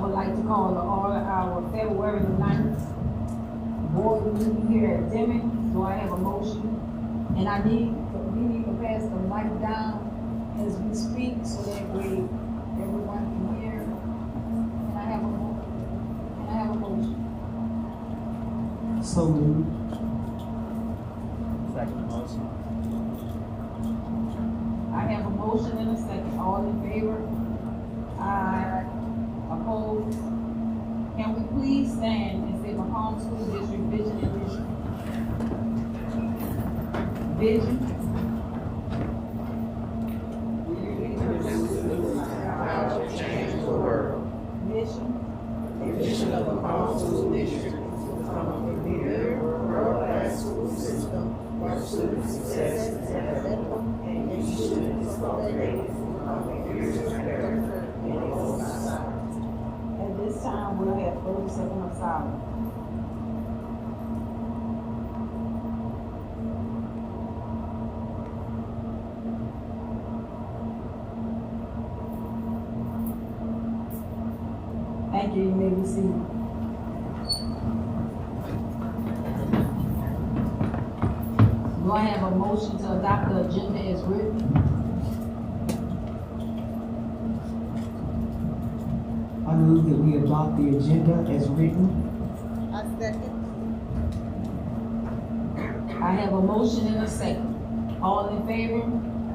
would like to call to order our February the 9th board meeting here at Deming. Do I have a motion? And we need to pass the mic down as we speak so that way everyone can hear. Can I have a motion? So moved. Second motion. I have a motion and a second. All in favor? Aye. Opposed? Can we please stand and say Macomb School District vision and mission? Vision. Change the world. Mission. The mission of the Macomb School District is to become a premier world-class school system where student success is evident and each student is cultivated to become a future character in a whole society. At this time, we'll have 30 seconds of silence. Thank you. You may be seated. Do I have a motion to adopt the agenda as written? I move that we adopt the agenda as written. I second. I have a motion and a second. All in favor?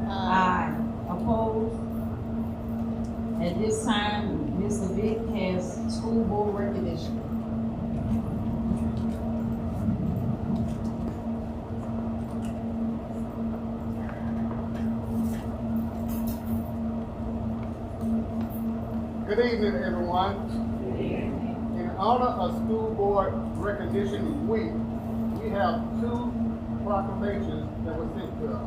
Aye. Opposed? At this time, Mr. Vick has school board recognition. Good evening, everyone. In honor of School Board Recognition Week, we have two proclamations that were sent to us.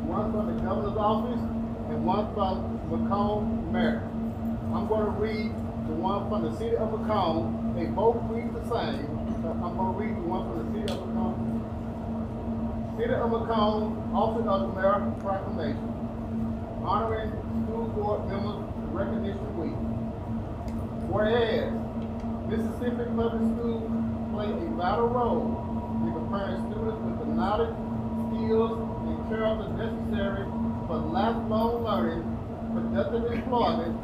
One from the governor's office and one from Macomb Mayor. I'm going to read the one from the city of Macomb. They both read the same, so I'm going to read the one from the city of Macomb. City of Macomb, Office of the Mayor Proclamation, honoring school board members Recognition Week. Whereas Mississippi Public Schools play a vital role in preparing students with the knowledge, skills, and character necessary for lifelong learning, productive employment,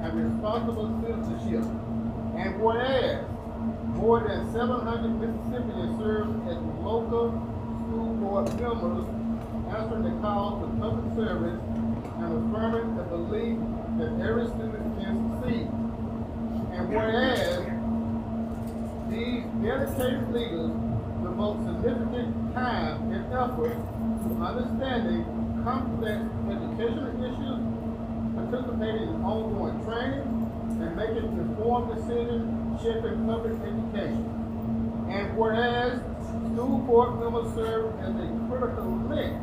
and responsible citizenship. And whereas more than 700 Mississippians serve as local school board members, answering the call to public service and affirming the belief that every student can succeed. And whereas these dedicated leaders devote significant time and effort to understanding complex educational issues, participating in ongoing training, and making informed decisions shaping public education. And whereas school board members serve as a critical link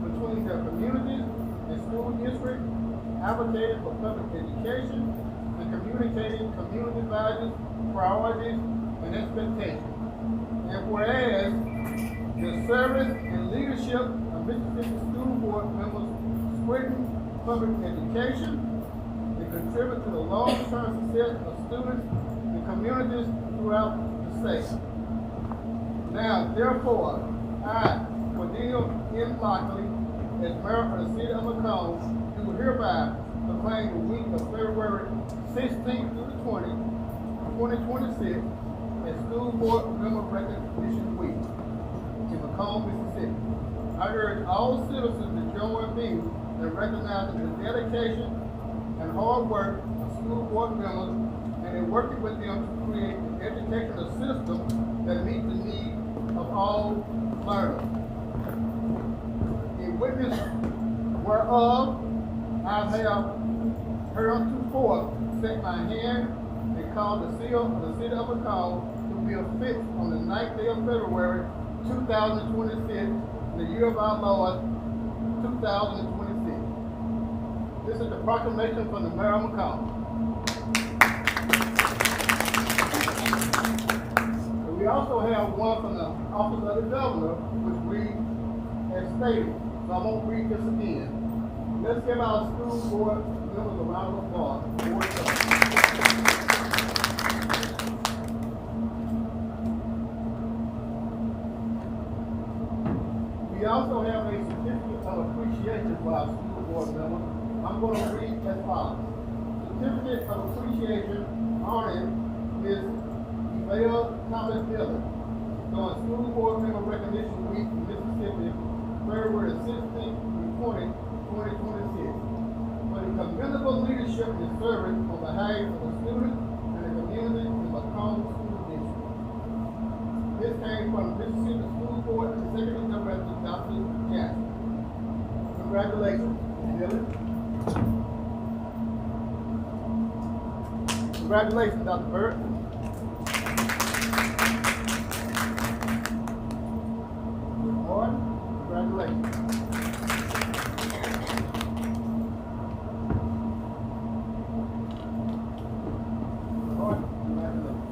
between their communities and school districts, advocating for public education, and communicating community values, priorities, and expectations. And whereas the service and leadership of Mississippi School Board members strengthen public education and contribute to the long-term success of students and communities throughout the state. Now, therefore, I, Cornelius M. Lockley, as mayor of the city of Macomb, do hereby proclaim the week of February 16th through the 20th, 2026, as School Board Member Recognition Week in Macomb, Mississippi. I urge all citizens to join me in recognizing the dedication and hard work of school board members and in working with them to create an educational system that meets the needs of all learners. In witness whereof I have heretofore set my hand and called the seal of the city of Macomb to be affixed on the 9th day of February 2026, in the year of our Lord, 2026. This is the proclamation from the Mayor of Macomb. And we also have one from the Office of the Governor, which reads as stated. So I won't read this again. Let's give our school board members a round of applause. We also have a certificate of appreciation for our school board members. I'm going to read as follows. Certificate of appreciation honoring Ms. Eva Thomas Miller during School Board Member Recognition Week in Mississippi, February 16th through 2026, for the commendable leadership and service on behalf of the students and the community in Macomb School District. This came from Mississippi School Board Executive Director Dr. Jackson. Congratulations, Miller. Congratulations, Dr. Bird. Good morning. Congratulations. Good morning. Congratulations.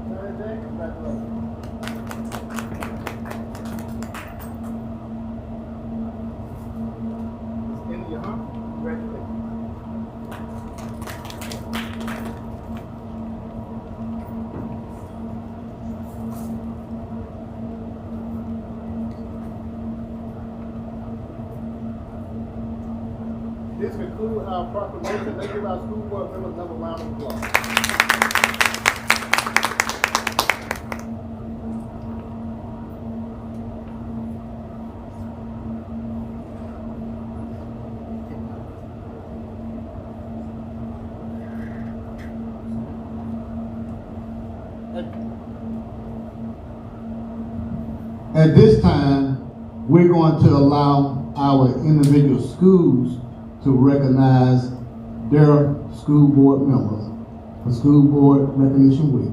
Thursday, congratulations. Miss India, congratulations. This concludes our proclamation. Let's give our school board members another round of applause. At this time, we're going to allow our individual schools to recognize their school board members for School Board Recognition Week.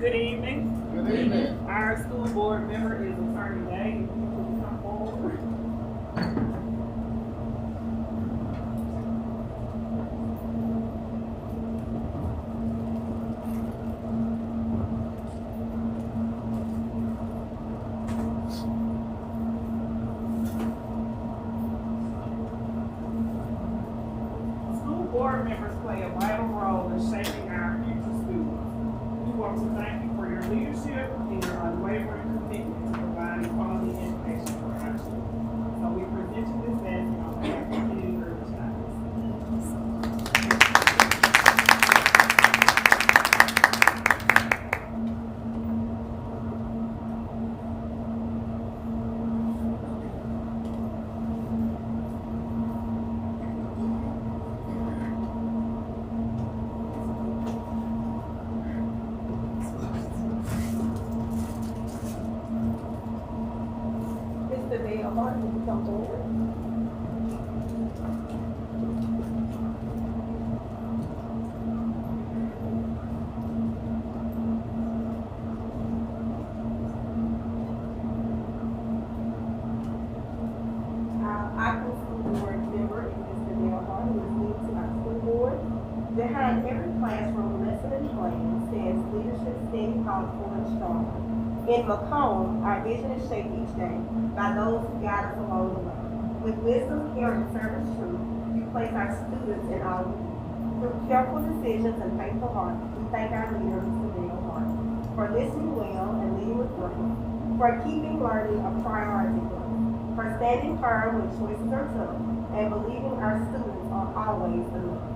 Good evening. Good evening. Our school board member is Attorney Day. If you please come forward. School board members play a vital role in shaping our future students. We want to thank you for your leadership and your unwavering commitment to providing quality education for our children. So we present you this basket on behalf of Community Urban Child. Mr. Dale Martin, will you come forward? Acting school board member is Mr. Dale Martin, who is new to our school board. Behind every classroom lesson and plan stands leadership steady, thoughtful, and strong. In Macomb, our vision is shaped each day by those who guide us along the way. With wisdom, care, and service truth, we place our students in our lead. Through careful decisions and faithful hearts, we thank our leader, Mr. Dale Martin, for listening well and leading with grace, for keeping learning a priority for us, for standing firm when choices are tough, and believing our students are always enough.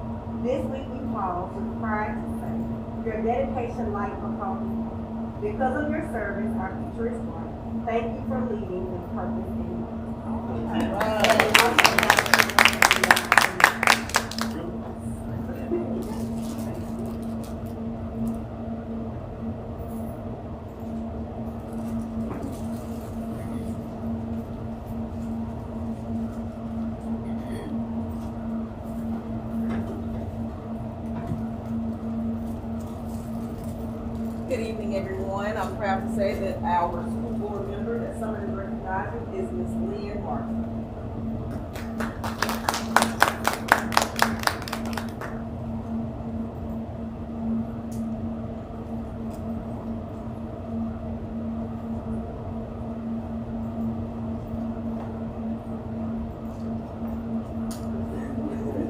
This week we pause with pride to say, your dedication light Macomb. Because of your service, our future is bright. Thank you for leading with purpose and Good evening, everyone. I'm proud to say that our school board member that someone is recognizing is Ms. Lynn Martin.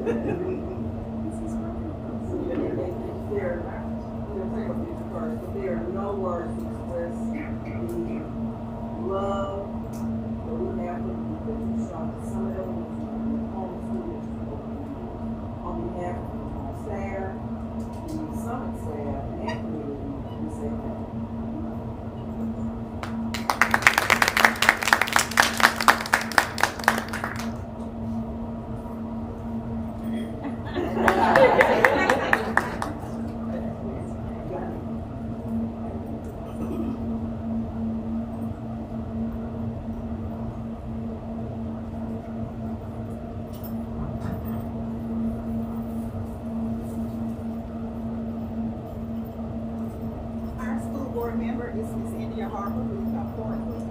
There are no words to express the love that we have for you, that you show some of them homeschoolers. On behalf of the staff, the summit staff, and community, we say thank you. Our school board member is Miss India Harper. Will you come forward, please?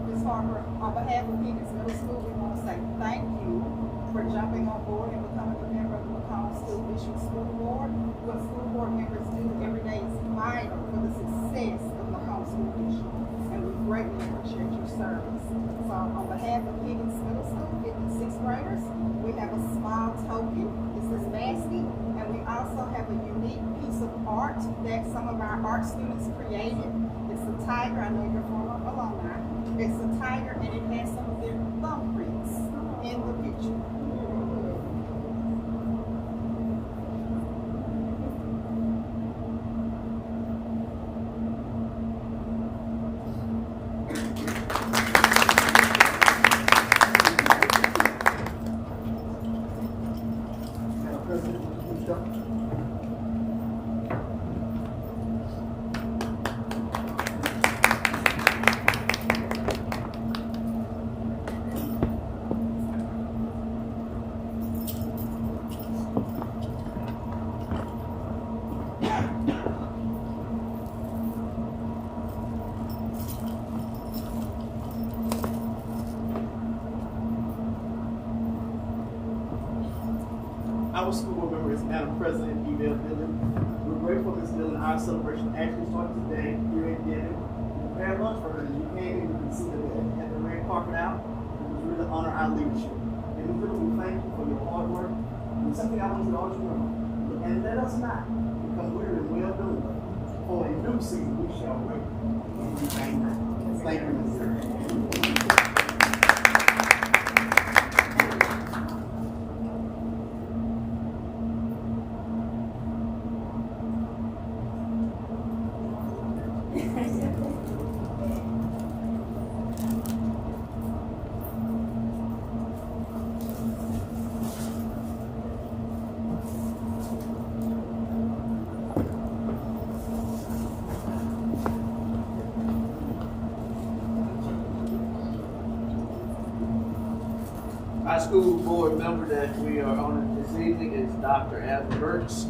Ms. Harper, on behalf of Peters Middle School, we want to say thank you for jumping on board and becoming a member of the Macomb School District School Board. What school board members do every day is vital for the success of the Macomb School District, and we greatly appreciate your service. So on behalf of Peters Middle School, 56th graders, we have a small token. This is basket, and we also have a unique piece of art that some of our art students created. It's a tiger. I know you're former alumni. It's a tiger, and it has some of their thumbprints in the picture. Madam President, please come. Our school board member is Madam President Eville Dillon. We're grateful Ms. Dillon. Our celebration actually started today here in Denton. We prepared lunch for her. As you came in, you can see that we had the red carpet out. It was really to honor our leadership. And Ms. Dillon, we thank you for your hard work. And something I want you to always remember. And let us not become weary in well doing. For in due season we shall reap. And we thank you. Thank you, Ms. Dillon. Our school board member that we are honoring this evening is Dr. Adam Burks.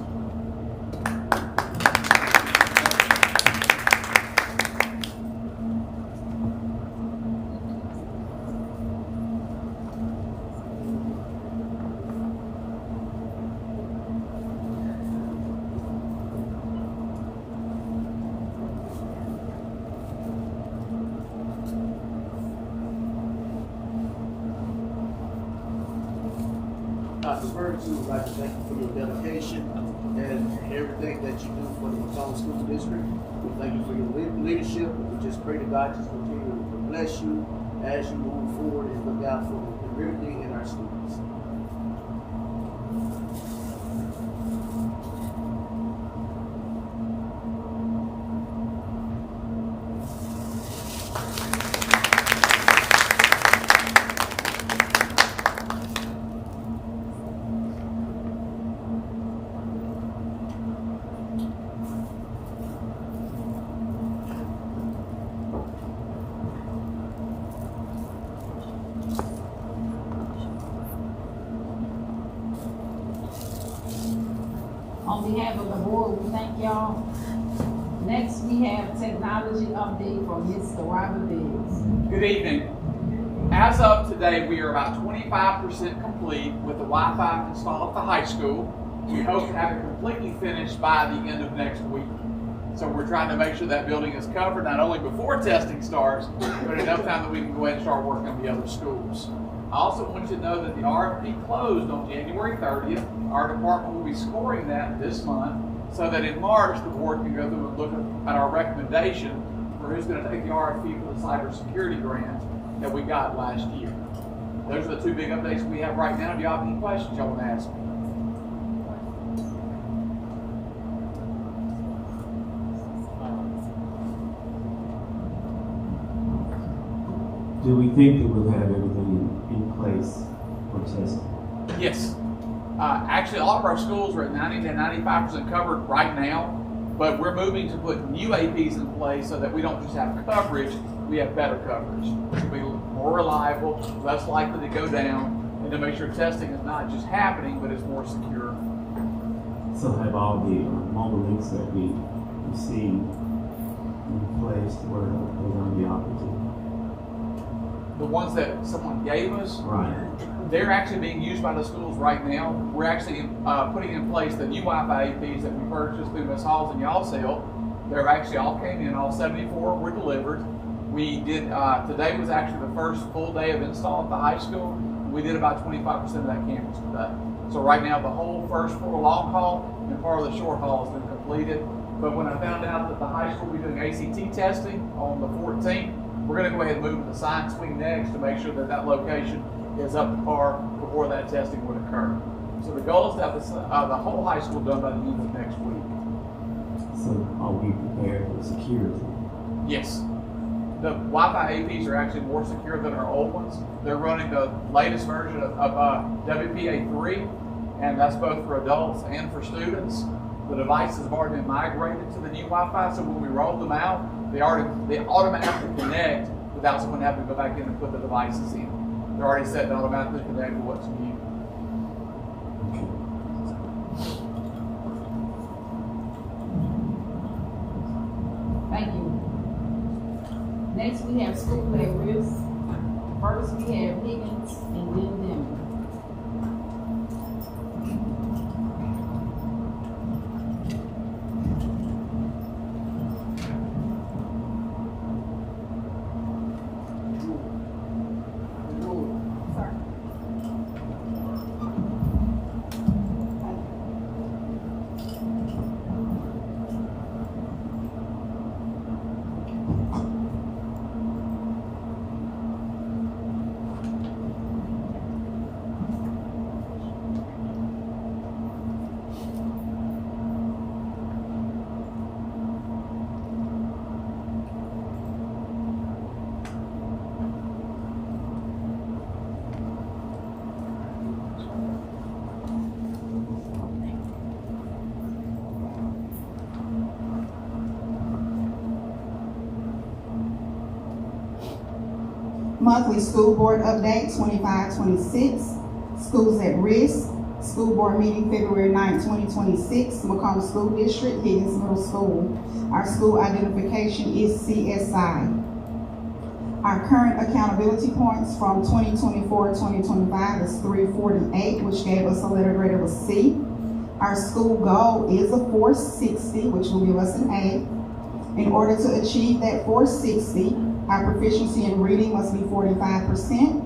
Dr. Burks, we would like to thank you for your dedication and everything that you do for the Macomb School District. We thank you for your leadership. We just pray that God just continue to bless you as you move forward and look out for the community and our students. On behalf of the board, we thank y'all. Next, we have technology update from Mr. Robert Biggs. Good evening. As of today, we are about 25% complete with the Wi-Fi installed at the high school. We hope to have it completely finished by the end of next week. So we're trying to make sure that building is covered not only before testing starts, but enough time that we can go ahead and start working on the other schools. I also want you to know that the RFP closed on January 30th. Our department will be scoring that this month so that in March the board can go through and look at our recommendation for who's going to take the RFP for the cybersecurity grant that we got last year. Those are the two big updates we have right now. Do y'all have any questions y'all want to ask me? Do we think that we'll have everything in place for testing? Yes. Actually, all of our schools are at 90 to 95% covered right now, but we're moving to put new APs in place so that we don't just have coverage, we have better coverage. It'll be more reliable, less likely to go down, and to make sure testing is not just happening, but it's more secure. So have all the mobile links that we received in place where they're going to be operative? The ones that someone gave us, Right. they're actually being used by the schools right now. We're actually putting in place the new Wi-Fi APs that we purchased through Ms. Halls and y'all sale. They're actually all came in, all 74 were delivered. We did, today was actually the first full day of install at the high school. We did about 25% of that campus today. So right now the whole first floor long haul and part of the short haul has been completed. But when I found out that the high school will be doing ACT testing on the 14th, we're going to go ahead and move to the science wing next to make sure that that location is up to par before that testing would occur. So the goal is to have the whole high school done by the end of next week. So are we prepared for security? Yes. The Wi-Fi APs are actually more secure than our old ones. They're running the latest version of WPA3, and that's both for adults and for students. The devices have already been migrated to the new Wi-Fi, so when we roll them out, they automatically connect without someone having to go back in and put the devices in. They're already set to automatically connect to what's new. Thank you. Next, we have school at risk. First, we have Higgins and then Deming. Monthly school board update 25-26, schools at risk, school board meeting February 9, 2026, Macomb School District, Higgins Middle School. Our school identification is CSI. Our current accountability points from 2024-2025 is 348, which gave us a letter grade of a C. Our school goal is a 460, which will give us an A. In order to achieve that 460, our proficiency in reading must be 45%,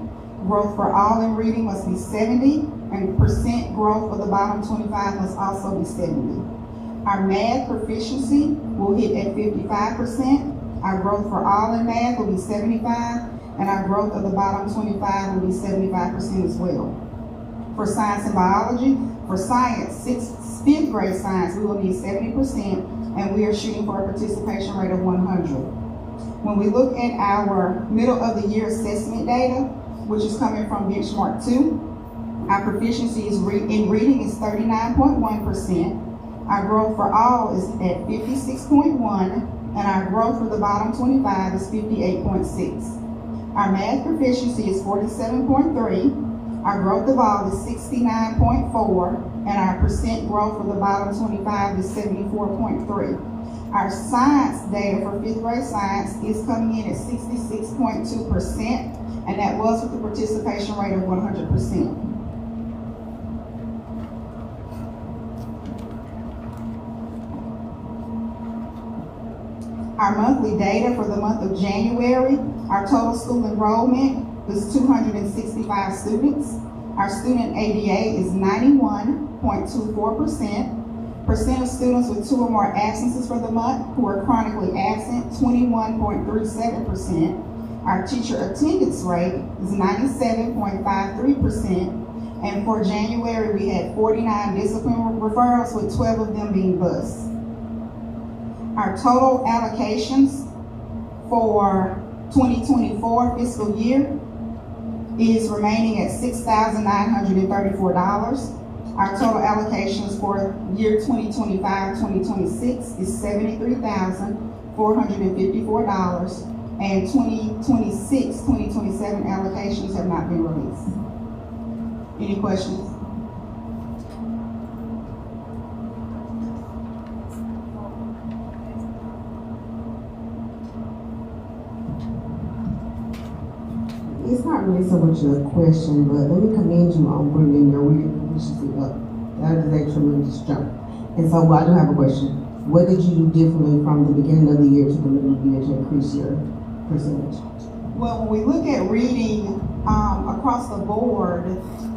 growth for all in reading must be 70, and percent growth for the bottom 25 must also be 70. Our math proficiency will hit at 55%, our growth for all in math will be 75, and our growth of the bottom 25 will be 75% as well. For science and biology, for science, 5th grade science, we will need 70%, and we are shooting for a participation rate of 100. When we look at our middle of the year assessment data, which is coming from benchmark 2, our proficiency in reading is 39.1%, our growth for all is at 56.1, and our growth for the bottom 25 is 58.6. Our math proficiency is 47.3, our growth of all is 69.4, and our percent growth for the bottom 25 is 74.3. Our science data for fifth grade science is coming in at 66.2%, and that was with a participation rate of 100%. Our monthly data for the month of January, our total school enrollment was 265 students. Our student ADA is 91.24%. Percent of students with 2 or more absences for the month who are chronically absent, 21.37%. Our teacher attendance rate is 97.53%. And for January, we had 49 discipline referrals, with 12 of them being bused. Our total allocations for 2024 fiscal year is remaining at $6,934. Our total allocations for year 2025-2026 is $73,454, and 2026-2027 allocations have not been released. Any questions? It's not really so much a question, but let me commend you on bringing your reading proficiency up. That is a tremendous jump. And so I do have a question. What did you do differently from the beginning of the year to the middle of the year to increase your percentage? Well, when we look at reading across the board,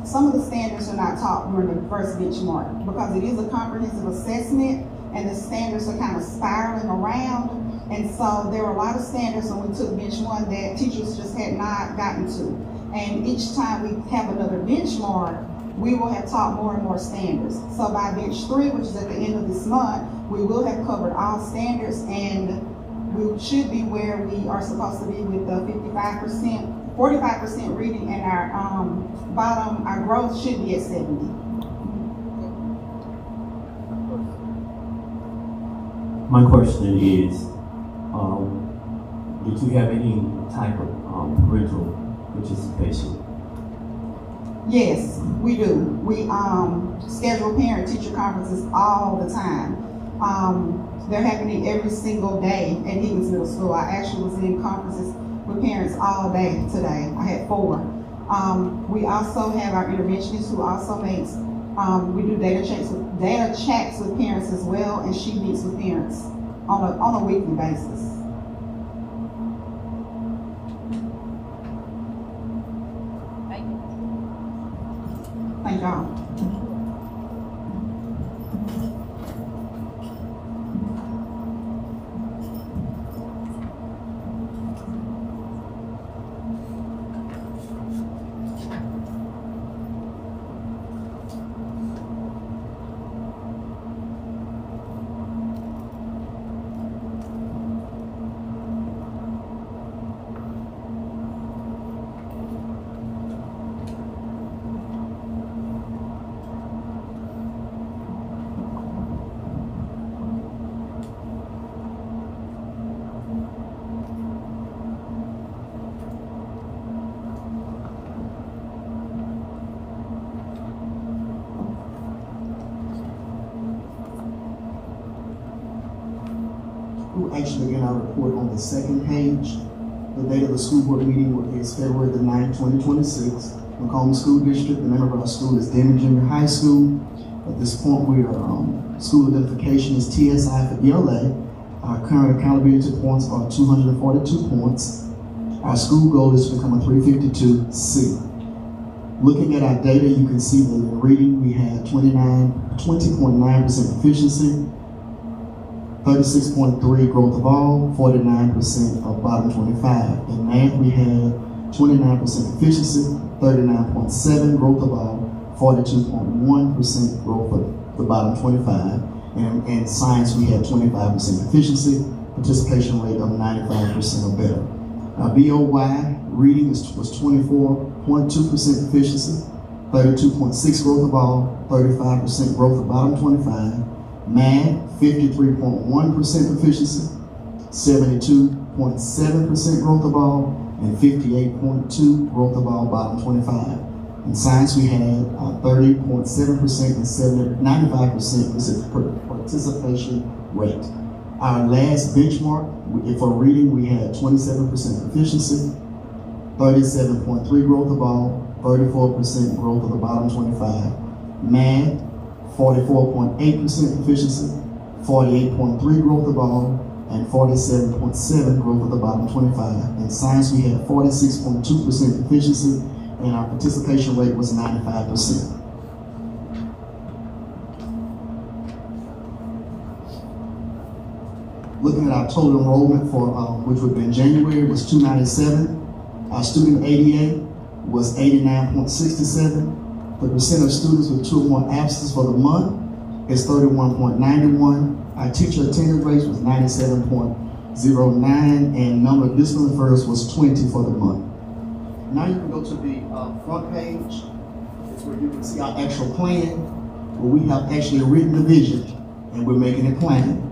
some of the standards are not taught during the first benchmark because it is a comprehensive assessment and the standards are kind of spiraling around. And so there were a lot of standards when we took bench 1 that teachers just had not gotten to. And each time we have another benchmark, we will have taught more and more standards. So by bench 3, which is at the end of this month, we will have covered all standards, and we should be where we are supposed to be with the 45% reading, and our our growth should be at 70. My question is, did you have any type of parental participation? Yes, we do. We schedule parent-teacher conferences all the time. They're happening every single day at Higgins Middle School. I actually was in conferences with parents all day today. I had 4. We also have our interventionist who also makes, we do data checks with parents as well, and she meets with parents on a weekly basis. Thank y'all. We'll actually begin our report on the second page. The date of the school board meeting is February the 9th, 2026. Macomb School District, the name of our school is Denver Junior High School. At this point, we are, school identification is TSI for ELA. Our current accountability points are 242 points. Our school goal is to become a 352C. Looking at our data, you can see that in reading, we had 20.9% proficiency, 36.3% growth of all, 49% of bottom 25. In math, we had 29% proficiency, 39.7% growth of all, 42.1% growth of the bottom 25. And in science, we had 25% proficiency, participation rate of 95% or better. Our BOY reading was 24.2% proficiency, 32.6% growth of all, 35% growth of bottom 25. Math, 53.1% proficiency, 72.7% growth of all, and 58.2% growth of all bottom 25. In science, we had 30.7% and 95% participation rate. Our last benchmark for reading, we had 27% proficiency, 37.3 growth of all, 34% growth of the bottom 25. Math, 44.8% proficiency, 48.3 growth of all, and 47.7 growth of the bottom 25. In science, we had 46.2% proficiency, and our participation rate was 95%. Looking at our total enrollment for which would be in January was 297. Our student ADA was 89.67. The percent of students with 2 or more absences for the month is 31.91. Our teacher attendance rate was 97.09, and number of discipline referrals was 20 for the month. Now you can go to the front page. It's where you can see our actual plan, where we have actually written the vision, and we're making it plain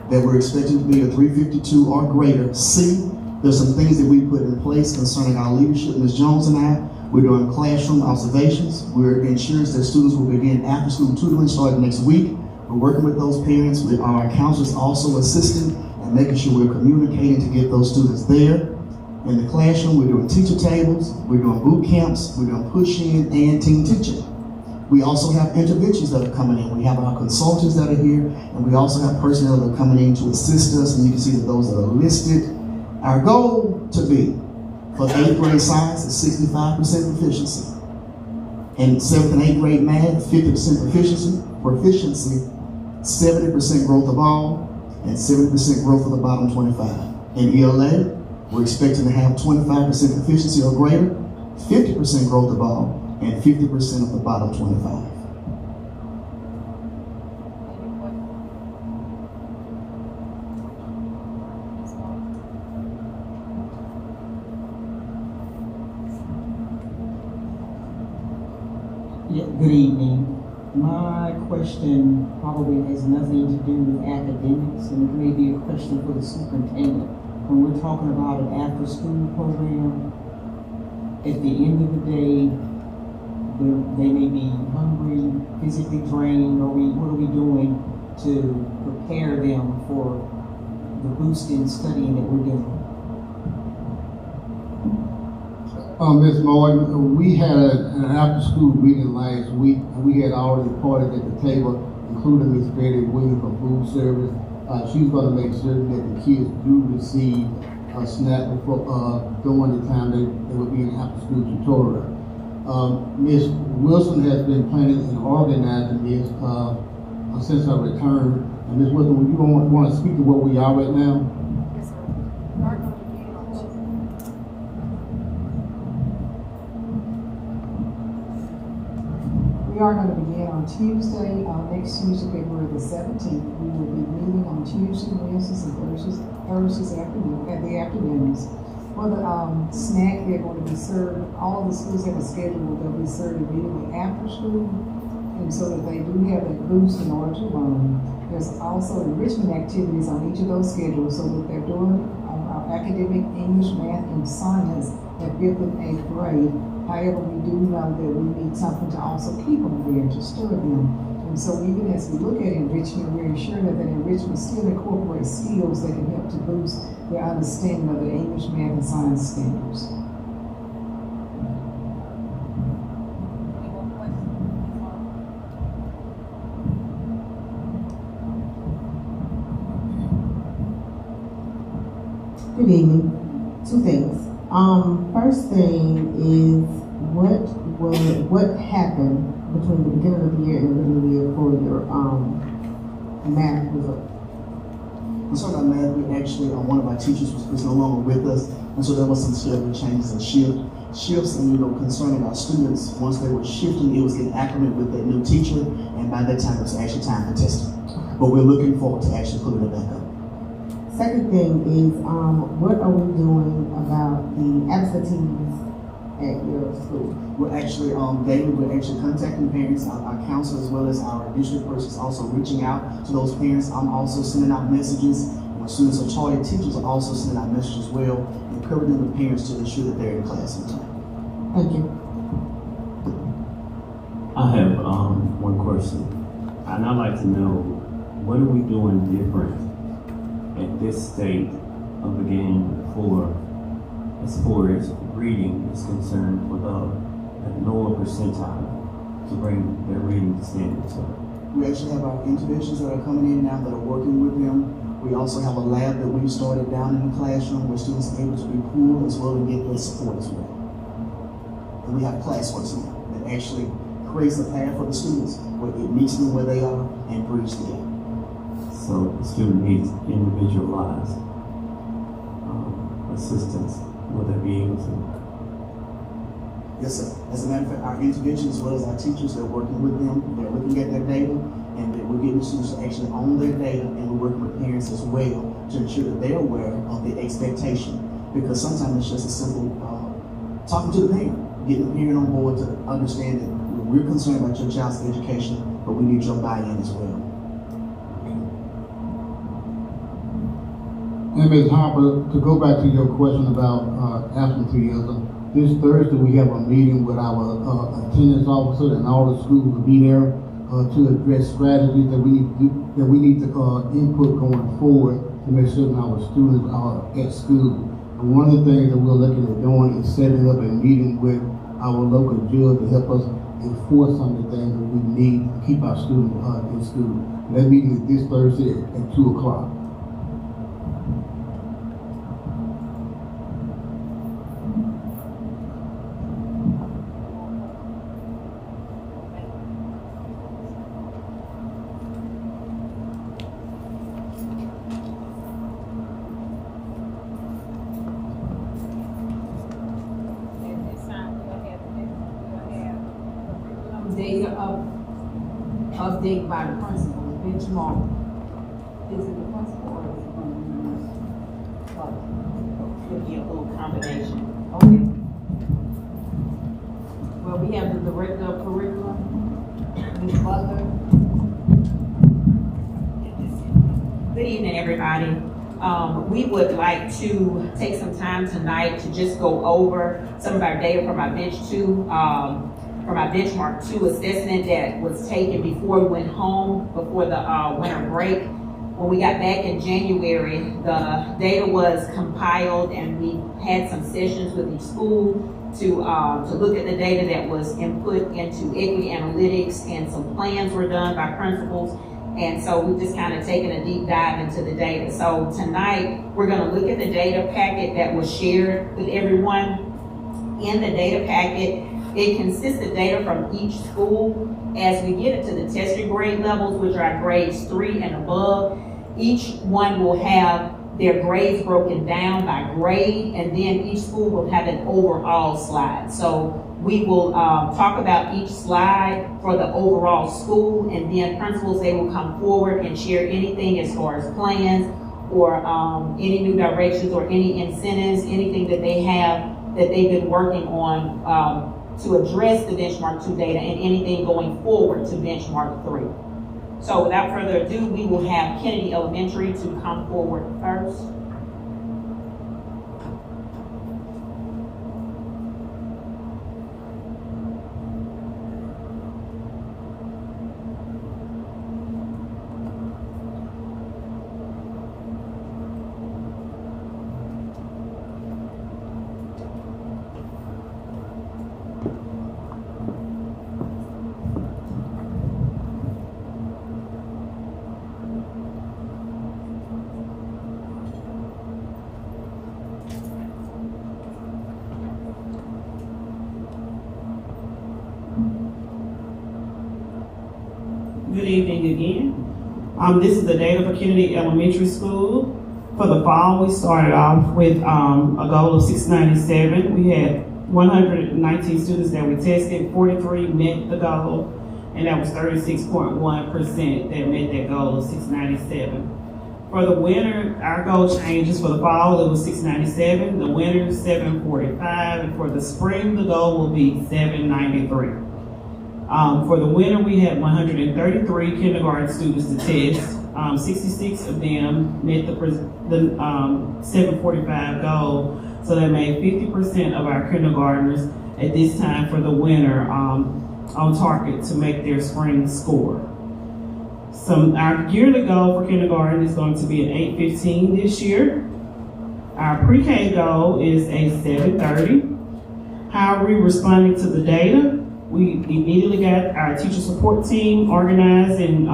that we're expecting to be a 352 or greater. C, there's some things that we put in place concerning our leadership. Ms. Jones and I, we're doing classroom observations. We're ensuring that students will begin after-school tutoring starting next week. We're working with those parents, with our counselors also assisting and making sure we're communicating to get those students there. In the classroom, we're doing teacher tables, we're doing boot camps, we're doing push-in and team teaching. We also have interventions that are coming in. We have our consultants that are here, and we also have personnel that are coming in to assist us, and you can see that those that are listed. Our goal to be for 8th grade science is 65% proficiency. In 7th and 8th grade math, 50% proficiency, 70% growth of all, and 70% growth of the bottom 25. In ELA, we're expecting to have 25% proficiency or greater, 50% growth of all, and 50% of the bottom 25. Yeah, good evening. My question probably has nothing to do with academics, and it may be a question for the superintendent. When we're talking about an after-school program, at the end of the day, they may be hungry, physically drained, or what are we doing to prepare them for the boost in studying that we're doing? Ms. Morton, we had an after-school meeting last week, and we had already parted at the table, including Ms. Betty Williams from food service. She's going to make certain that the kids do receive a snack before, during the time they will be in after-school tutorial. Ms. Wilson has been planning and organizing this since her return. And Ms. Wilson, would you want to speak to what we are right now? Yes, sir. We are going to begin on Tuesday, next Tuesday, February the 17th. We will be meeting on Tuesday, Wednesdays, and Thursdays afternoon, at the afternoons. For the snack, they're going to be served, all of the schools have a schedule, they'll be served immediately after school, and so that they do have that boost in order to learn. There's also enrichment activities on each of those schedules, so that they're doing our academic, English, math, and science at 5th and 8th grade. However, we do know that we need something to also keep them there, to stir them. And so even as we look at enrichment, we're ensuring that enrichment still incorporates skills that can help to boost their understanding of the English, math, and science standards. Good evening. Two things. First thing is what happened between the beginning of the year and the middle of the year for your math result? So our math, we actually, one of our teachers was no longer with us, and so there was some schedule changes and shifts, and concerning our students, once they were shifting, it was getting acclimated with that new teacher, and by that time it was actually time for testing. But we're looking forward to actually putting it back up. Second thing is, what are we doing about the absentees at your school? We're actually, daily, we're actually contacting parents, our counselors, as well as our district persons also reaching out to those parents. I'm also sending out messages. When students are tardy, teachers are also sending out messages as well, encouraging the parents to ensure that they're in class on time. Thank you. I have one question, and I'd like to know, what are we doing different this state of the game as far as reading is concerned for the lower percentile to bring their reading standards up? We actually have our interventions that are coming in now that are working with them. We also have a lab that we've started down in the classroom where students are able to be pulled as well and get their support as well. And we have classworks now that actually creates a path for the students where it meets them where they are and bridges the gap. So The student needs individualized assistance. Will they be able to? Yes, sir. As a matter of fact, our intervention as well as our teachers, they're working with them. They're looking at their data, and we're getting the students to actually own their data, and we're working with parents as well to ensure that they're aware of the expectation. Because sometimes it's just a simple talking to the parent, getting the parent on board to understand that we're concerned about your child's education, but we need your buy-in as well. And Ms. Harper, to go back to your question about absenteeism, this Thursday we have a meeting with our attendance officer, and all the schools will be there to address strategies that we need to input going forward to make certain our students are at school. And one of the things that we're looking at doing is setting up a meeting with our local judge to help us enforce some of the things that we need to keep our students in school. And that meeting is this Thursday at 2 o'clock. Data update by the principal, benchmark. Is it the principal or is it going to be? Could be a little combination. Okay. Well, we have the director of curriculum, Ms. Butler. Good evening, everybody. We would like to take some time tonight to just go over some of our data from our benchmark 2 assessment that was taken before we went home, before the winter break. When we got back in January, the data was compiled and we had some sessions with each school to look at the data that was input into equity analytics, and some plans were done by principals. And so we've just kind of taken a deep dive into the data. So tonight, we're going to look at the data packet that was shared with everyone. In the data packet, it consists of data from each school. As we get into the tested grade levels, which are grades 3 and above, each one will have their grades broken down by grade, and then each school will have an overall slide. So we will talk about each slide for the overall school, and then principals, they will come forward and share anything as far as plans or any new directions or any incentives, anything that they have that they've been working on to address the benchmark 2 data, and anything going forward to benchmark 3. So without further ado, we will have Kennedy Elementary to come forward first. Good evening again. This is the data for Kennedy Elementary School. For the fall, we started off with a goal of 697. We had 119 students that we tested, 43 met the goal, and that was 36.1% that met that goal of 697. For the winter, our goal changes. For the fall, it was 697, the winter 745, and for the spring, the goal will be 793. For the winter, we had 133 kindergarten students to test. 66 of them met the 745 goal, so that made 50% of our kindergartners at this time for the winter on target to make their spring score. Our yearly goal for kindergarten is going to be an 8:15 this year. Our pre-K goal is a 7:30. How are we responding to the data? We immediately got our teacher support team organized and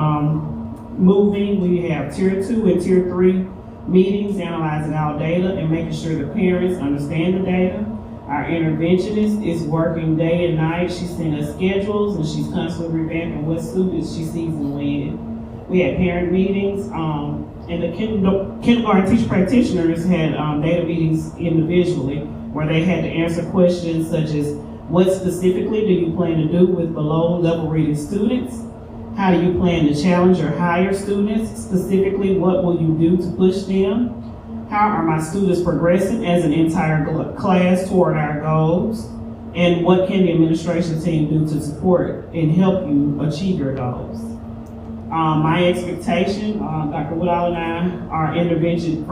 moving. We have tier 2 and tier 3 meetings analyzing our data and making sure the parents understand the data. Our interventionist is working day and night. She's sending us schedules and she's constantly revamping what students she sees and when. We had parent meetings, and the kindergarten teacher practitioners had data meetings individually where they had to answer questions such as, what specifically do you plan to do with below level reading students? How do you plan to challenge or hire students? Specifically, what will you do to push them? How are my students progressing as an entire class toward our goals? And what can the administration team do to support and help you achieve your goals? My expectation, Dr. Woodall and I are intervention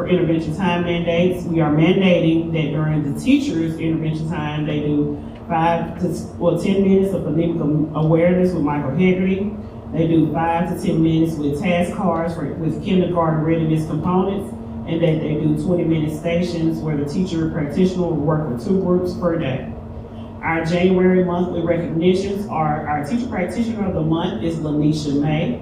time mandates. We are mandating that during the teachers' intervention time, they do 10 minutes of phonemic awareness with Michael Hegarty. They do 5 to 10 minutes with task cards with kindergarten readiness components, and that they do 20-minute stations where the teacher practitioner will work with 2 groups per day. Our January monthly recognitions are, our teacher practitioner of the month is Lanisha May.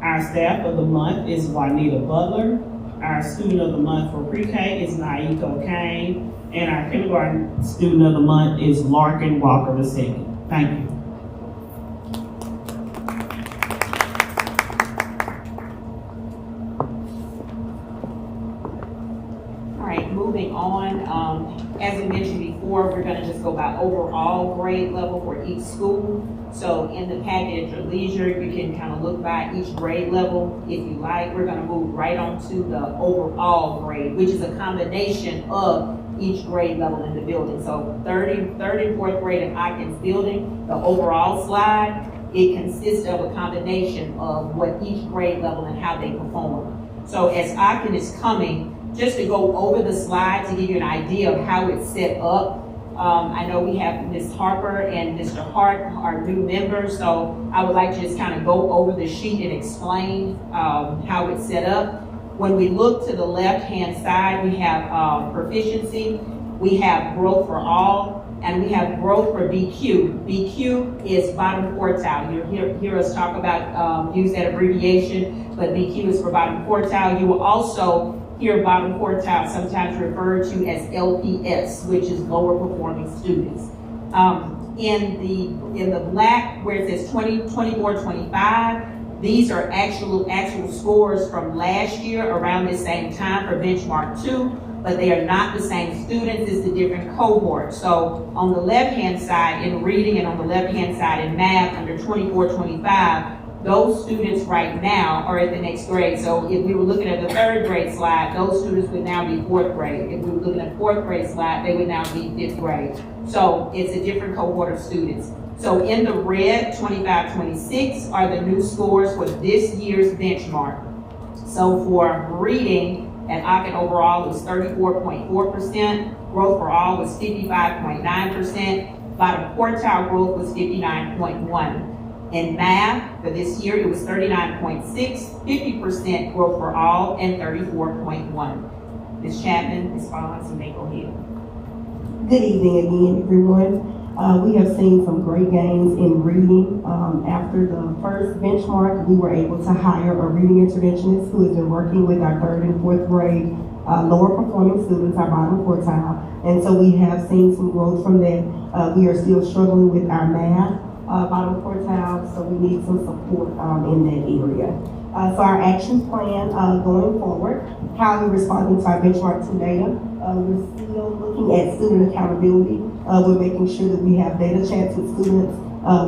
Our staff of the month is Juanita Butler. Our student of the month for pre-K is Naiko Kane. And our kindergarten student of the month is Larkin Walker II. Thank you. All right, moving on. As we mentioned before, we're going to just go by overall grade level for each school. So in the packet at your leisure, you can kind of look by each grade level if you like. We're going to move right on to the overall grade, which is a combination of each grade level in the building. So third and fourth grade in Atkins building, the overall slide, it consists of a combination of what each grade level and how they perform. So as Atkins is coming, just to go over the slide to give you an idea of how it's set up. I know we have Ms. Harper and Mr. Hart, our new members, so I would like to just kind of go over the sheet and explain how it's set up. When we look to the left-hand side, we have proficiency, we have growth for all, and we have growth for BQ. BQ is bottom quartile. You'll hear us talk about, use that abbreviation, but BQ is for bottom quartile. You will also hear bottom quartile sometimes referred to as LPS, which is lower performing students. In the black, where it says 20, 24, 25, these are actual scores from last year around the same time for benchmark 2, but they are not the same students, it's the different cohorts. So on the left-hand side in reading and on the left-hand side in math under 24, 25, those students right now are at the next grade. So if we were looking at the third grade slide, those students would now be fourth grade. If we were looking at fourth grade slide, they would now be fifth grade. So it's a different cohort of students. So in the red, 25, 26 are the new scores for this year's benchmark. So for reading, at Aachen overall was 34.4%, growth for all was 55.9%, bottom quartile growth was 59.1%. In math, for this year, it was 39.6, 50% growth for all, and 34.1. Ms. Chapman, Ms. Bonds, you may go ahead. Good evening again, everyone. We have seen some great gains in reading. After the first benchmark, we were able to hire a reading interventionist who has been working with our third and fourth grade lower performing students, our bottom quartile. And so we have seen some growth from that. We are still struggling with our math bottom quartile, so we need some support in that area. So our action plan going forward, how are we responding to our benchmark 2 data? We're still looking at student accountability. We're making sure that we have data chats with students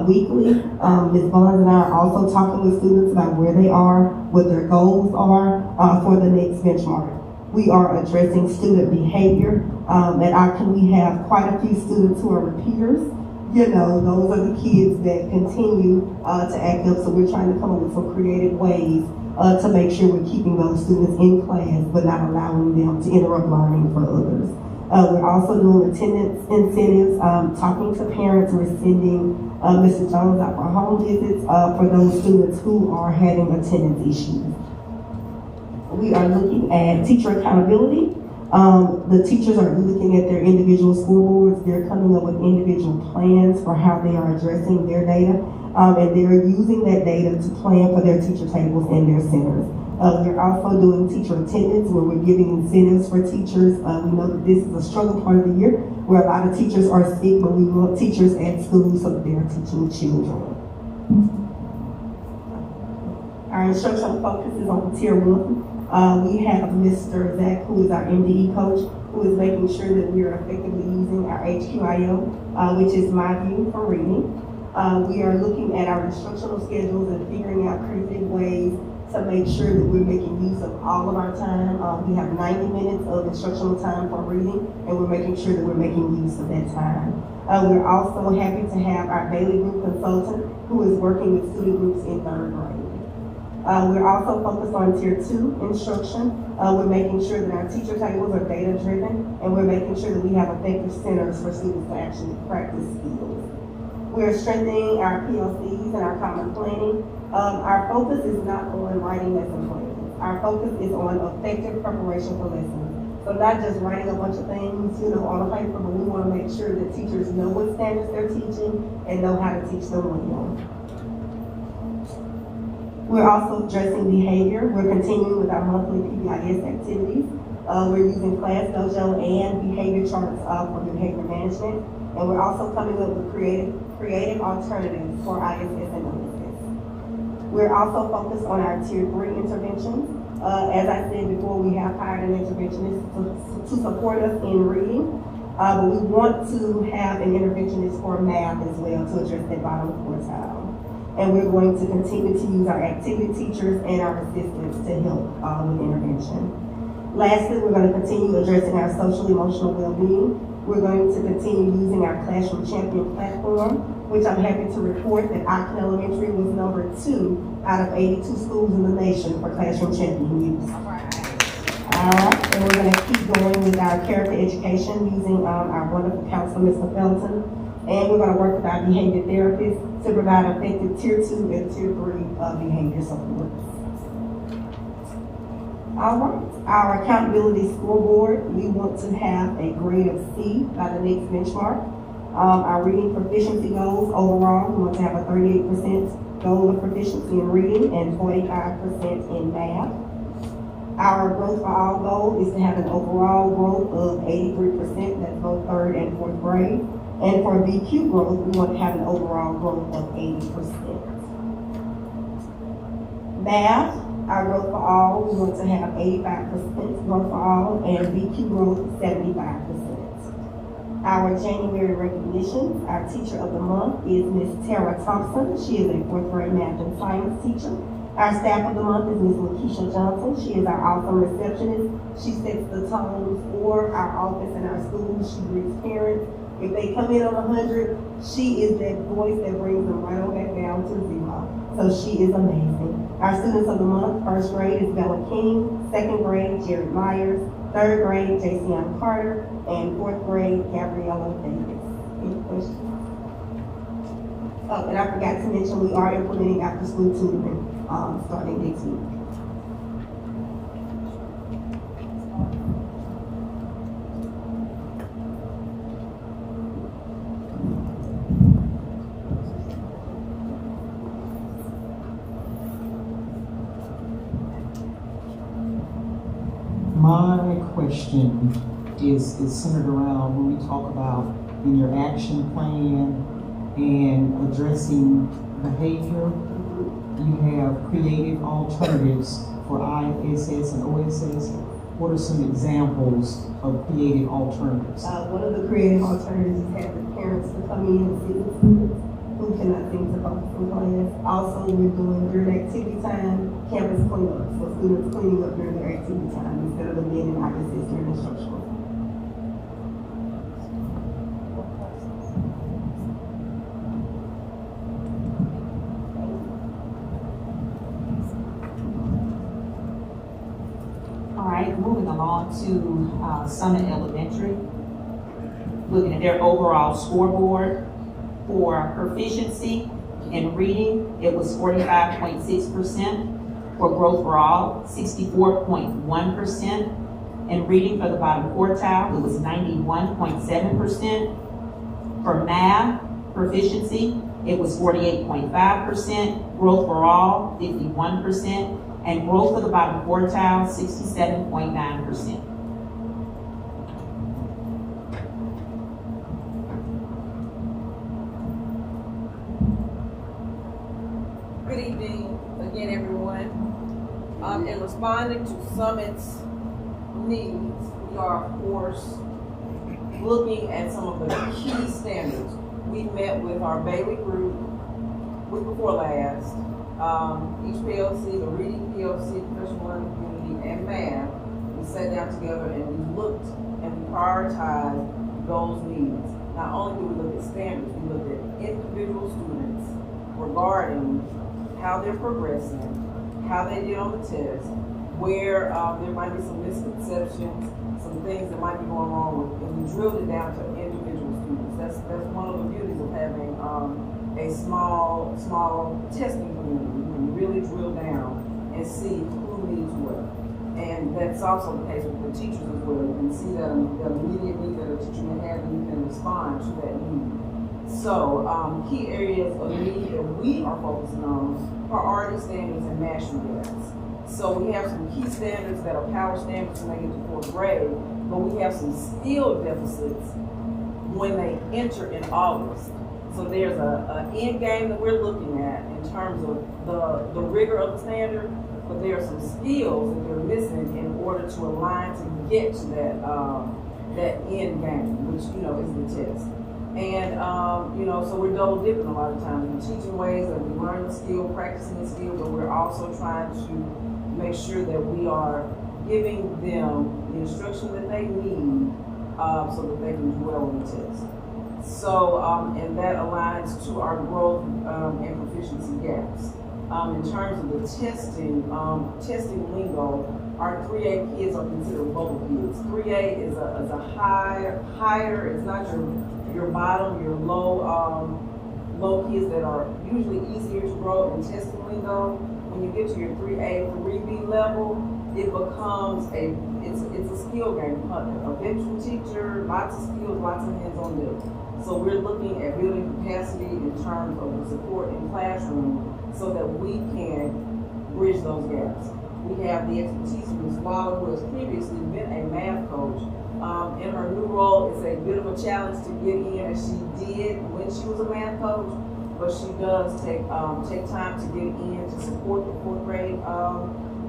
weekly. Ms. Bonds and I are also talking with students about where they are, what their goals are for the next benchmark. We are addressing student behavior. At Aachen, we have quite a few students who are repeaters. You know, those are the kids that continue to act up, so we're trying to come up with some creative ways to make sure we're keeping those students in class, but not allowing them to interrupt learning for others. We're also doing attendance incentives, talking to parents. We're sending Mr. Jones out for home visits for those students who are having attendance issues. We are looking at teacher accountability. The teachers are looking at their individual school boards. They're coming up with individual plans for how they are addressing their data, and they're using that data to plan for their teacher tables and their centers. We're also doing teacher attendance, where we're giving incentives for teachers. We know that this is a struggle part of the year, where a lot of teachers are sick, but we want teachers at school so that they are teaching children. Our instructional focus is on Tier 1. We have Mr. Zach, who is our MDE coach, who is making sure that we are effectively using our HQIO, which is My View for reading. We are looking at our instructional schedules and figuring out creative ways to make sure that we're making use of all of our time. We have 90 minutes of instructional time for reading, and we're making sure that we're making use of that time. We're also happy to have our Bailey Group consultant, who is working with student groups in 3rd grade. We're also focused on Tier 2 instruction. We're making sure that our teacher tables are data driven, and we're making sure that we have effective centers for students to actually practice skills. We're strengthening our PLCs and our common planning. Our focus is not on writing lesson plans. Our focus is on effective preparation for lessons. So not just writing a bunch of things, on a paper, but we want to make sure that teachers know what standards they're teaching and know how to teach them well. We're also addressing behavior. We're continuing with our monthly PBIS activities. We're using Class Dojo and behavior charts for behavior management. And we're also coming up with creative alternatives for ISS and OSS. We're also focused on our Tier 3 interventions. As I said before, we have hired an interventionist to support us in reading. But we want to have an interventionist for math as well to address that bottom quartile. And we're going to continue to use our activity teachers and our assistants to help with intervention. Lastly, we're going to continue addressing our social emotional well-being. We're going to continue using our Classroom Champion platform, which I'm happy to report that Ogden Elementary was number 2 out of 82 schools in the nation for Classroom Champion use. All right, and we're going to keep going with our character education using our wonderful counselor, Mr. Felton. And we're going to work with our behavior therapists to provide effective Tier 2 and Tier 3 behavior support. All right, our accountability scoreboard, we want to have a grade of C by the next benchmark. Our reading proficiency goals overall, we want to have a 38% goal of proficiency in reading and 45% in math. Our growth for all goal is to have an overall growth of 83%, that's both 3rd and 4th grade. And for BQ growth, we want to have an overall growth of 80%. Math, our growth for all, we want to have 85% growth for all, and BQ growth 75%. Our January recognitions, our teacher of the month is Ms. Tara Thompson. She is a 4th grade math and science teacher. Our staff of the month is Ms. Lakeisha Johnson. She is our awesome receptionist. She sets the tone for our office and our schools. She greets parents. If they come in on 100, she is that voice that brings them right on back down to 0. So she is amazing. Our students of the month, 1st grade is Bella King, 2nd grade, Jared Myers, 3rd grade, Jason Carter, and 4th grade, Gabriella Davis. Any questions? Oh, and I forgot to mention, we are implementing after school tutoring starting next week. My question is centered around when we talk about in your action plan and addressing behavior, you have creative alternatives for ISS and OSS. What are some examples of creative alternatives? One of the creative alternatives is having parents to come in and sit with students who cannot seem to focus in class. Also, we're doing during activity time, campus cleanup, so students cleaning up during their activity time instead of them being in ISS during instructional. Moving along on to Summit Elementary. Looking at their overall scoreboard for proficiency in reading, it was 45.6%. For growth for all, 64.1%. In reading for the bottom quartile, it was 91.7%. For math proficiency, it was 48.5%. Growth for all, 51%. And growth for the bottom quartile, 67.9%. Good evening again, everyone. In responding to Summit's needs, we are, of course, looking at some of the key standards. We met with our Bailey group week before last. Each PLC, the reading PLC, professional learning community, and math, we sat down together and we looked and we prioritized those needs. Not only do we look at standards, we look at individual students regarding how they're progressing, how they did on the test, where there might be some misconceptions, some things that might be going wrong with, and we drilled it down to individual students. That's one of the beauties of having a small testing community. You can really drill down and see who needs what. And that's also the case with the teachers as well. You can see that immediate need that a teacher may have, and you can respond to that need. So, key areas of need that we are focusing on: priority standards and mastery gaps. So we have some key standards that are power standards when they get to 4th grade, but we have some skill deficits when they enter in August. So there's an end game that we're looking at in terms of the rigor of the standard, but there are some skills that they're missing in order to align to get to that end game, which, is the test. And, so we're double dipping a lot of times. We're teaching ways that we learn the skill, practicing the skill, but we're also trying to make sure that we are giving them the instruction that they need so that they can do well on the test. So, and that aligns to our growth and proficiency gaps. In terms of the testing lingo, our 3A kids are considered vocal kids. 3A is a higher, it's not your bottom, your low kids that are usually easier to grow in testing lingo. When you get to your 3A, 3B level, it becomes it's a skill game. A veteran teacher, lots of skills, lots of hands-on deals. So we're looking at building capacity in terms of the support in classroom so that we can bridge those gaps. We have the expertise of Ms. Waller, who has previously been a math coach. In her new role, it's a bit of a challenge to get in, as she did when she was a math coach, but she does take time to get in to support the 4th grade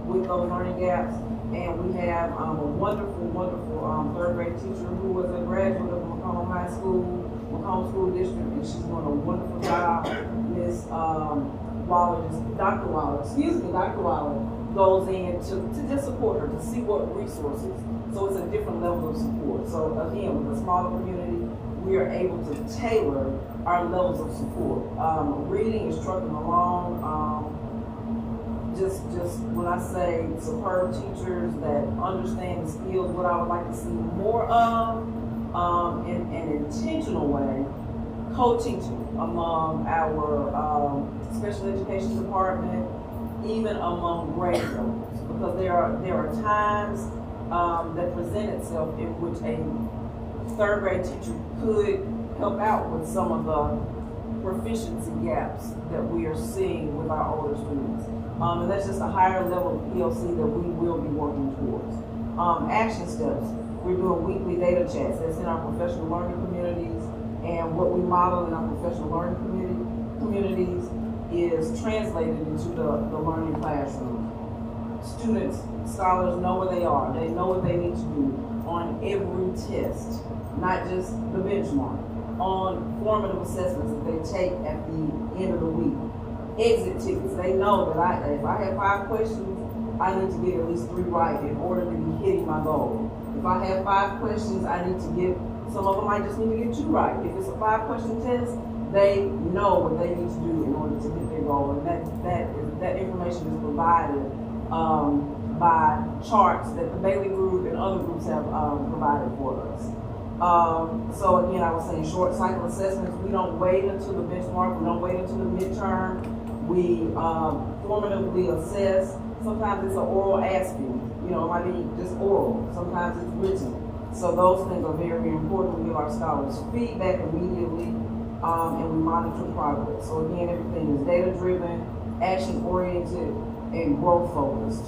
with those learning gaps. And we have a wonderful 3rd grade teacher who was a graduate of Macomb High School, Macomb School District, and she's doing a wonderful job. Miss Dr. Waller goes in to just support her, to see what resources. So it's a different level of support. So again, with a smaller community, we are able to tailor our levels of support. Reading is trucking along. Just when I say superb teachers that understand the skills, what I would like to see more of in an intentional way, co-teaching among our special education department, even among grade levels, because there are times that present itself in which a 3rd grade teacher could help out with some of the proficiency gaps that we are seeing with our older students. And that's just a higher level of PLC that we will be working towards. Action steps. We're doing weekly data chats. That's in our professional learning communities. And what we model in our professional learning communities is translated into the learning classroom. Students, scholars know where they are. They know what they need to do on every test, not just the benchmark, on formative assessments that they take at the end of the week. Exit tickets, they know that if I have 5 questions, I need to get at least 3 right in order to be hitting my goal. If I have 5 questions, I need to get, some of them I just need to get 2 right. If it's a 5-question test, they know what they need to do in order to hit their goal, and that information is provided by charts that the Bailey Group and other groups have provided for us. So again, I was saying short cycle assessments, we don't wait until the benchmark, we don't wait until the midterm. We formatively assess. Sometimes it's an oral asking, you know, it might be just oral, sometimes it's written. So those things are very, very important. We give our scholars feedback immediately, and we monitor progress. So again, everything is data-driven, action-oriented, and growth-focused.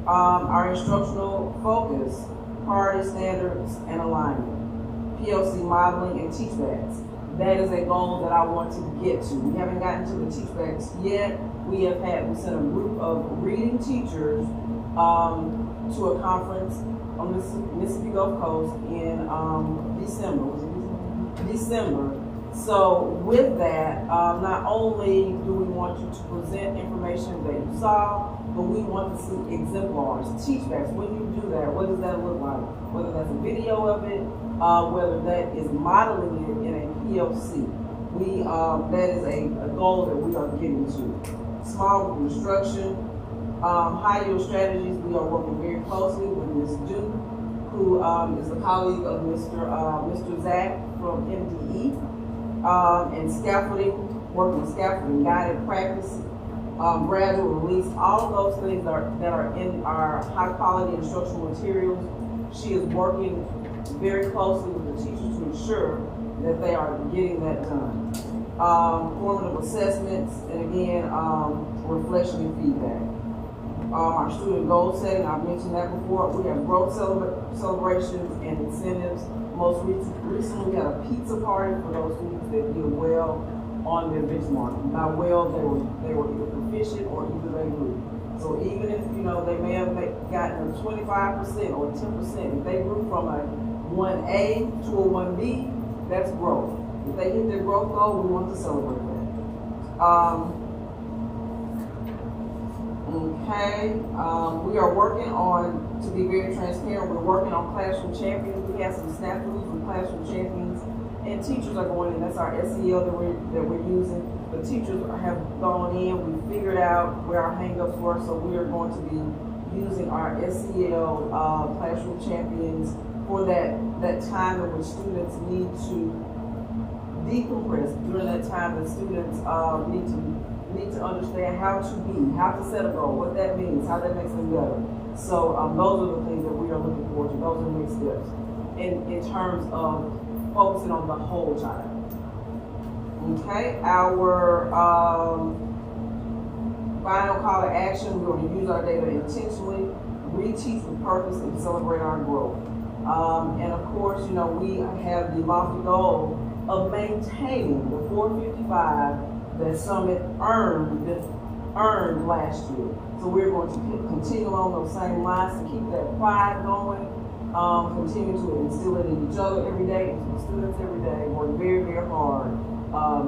Our instructional focus, priority standards and alignment, PLC modeling and teachbacks. That is a goal that I want to get to. We haven't gotten to the teachbacks yet. We sent a group of reading teachers to a conference on Mississippi Gulf Coast in December. So with that, not only do we want you to present information that you saw, but we want to see exemplars, teachbacks. When you do that, what does that look like? Whether that's a video of it, whether that is modeling it in a PLC. That is a goal that we are getting to. Small group instruction, high yield strategies. We are working very closely with Ms. Duke, who is a colleague of Mr. Zach from MDE, and scaffolding, working with scaffolding, guided practice, gradual release. All of those things that are in our high quality instructional materials. She is working very closely with the teachers to ensure that they are getting that done. Formative assessments, and again, reflection and feedback. Our student goal setting, I've mentioned that before. We have growth celebrations and incentives. Most recently, we had a pizza party for those students that did well on their benchmark. By well, they were either proficient or either they grew. So even if, you know, they may have gotten a 25% or 10%, if they grew from a 1A to a 1B, that's growth. If they hit their growth goal, we want to celebrate that. We are working on, to be very transparent, we're working on Classroom Champions. We have some snafus with Classroom Champions, and teachers are going in. That's our SEL that we're using. The teachers have gone in. We figured out where our hangups were, so we are going to be using our SEL Classroom Champions for that time in which students need to decompress. During that time, the students need to understand how to set a goal, what that means, how that makes them better. So those are the things that we are looking forward to. Those are the next steps in terms of focusing on the whole child. Okay, our final call to action, we're going to use our data intentionally, reteach with purpose, and celebrate our growth. And of course, you know, we have the lofty goal of maintaining the 455 that Summit earned last year. So we're going to continue along those same lines to keep that pride going, continue to instill it in each other every day, into the students every day, work very, very hard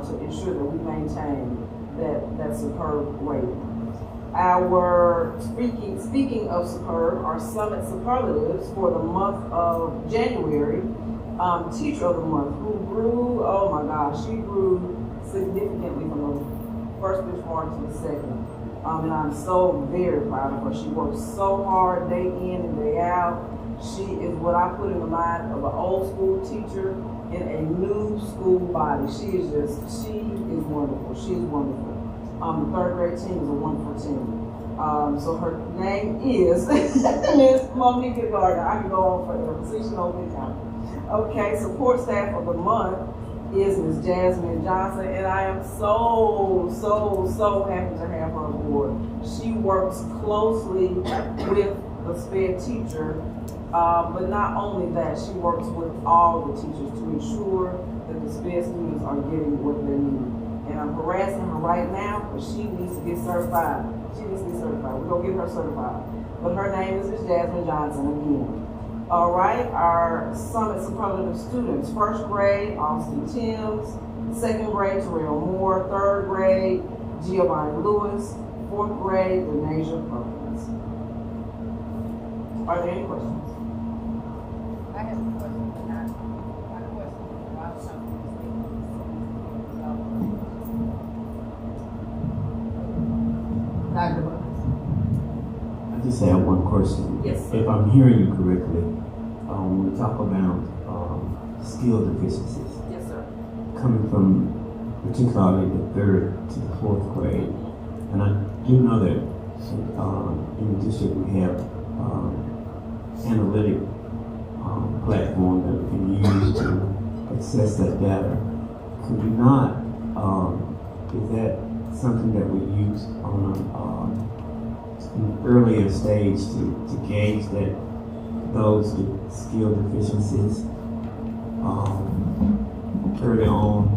to ensure that we maintain that superb rating. Our, speaking of superb, our Summit superlatives for the month of January, Teacher of the Month, who grew, oh my gosh, she grew significantly from the first benchmark to the second. And I'm so very proud of her. She works so hard day in and day out. She is what I put in the mind of an old school teacher in a new school body. She is wonderful. She is wonderful. The third grade team is a wonderful team. So her name is Ms. Monique Gardner. I can go on forever. See, she knows me now. Okay, support staff of the month is Ms. Jasmine Johnson, and I am so happy to have her aboard. She works closely with the SPED teacher, but not only that, she works with all the teachers to ensure that the SPED students are getting what they need. And I'm harassing her right now, but she needs to get certified. She needs to be certified. We're gonna get her certified. But her name is Ms. Jasmine Johnson again. All right, our Summit superlative students: first grade, Austin Timms; second grade, Terrell Moore; third grade, Giovanni Lewis; fourth grade, Denasia Perkins. Are there any questions? I have a question. My question is about something Dr. Burns. just have one question. Yes. If I'm hearing you correctly, when we talk about skill deficiencies, Yes, sir. coming from particularly the 3rd to the 4th grade, and I do know that in the district we have analytic platform that we can use to access that data. Could we not, is that something that we use on an earlier stage to gauge that those with skill deficiencies early on?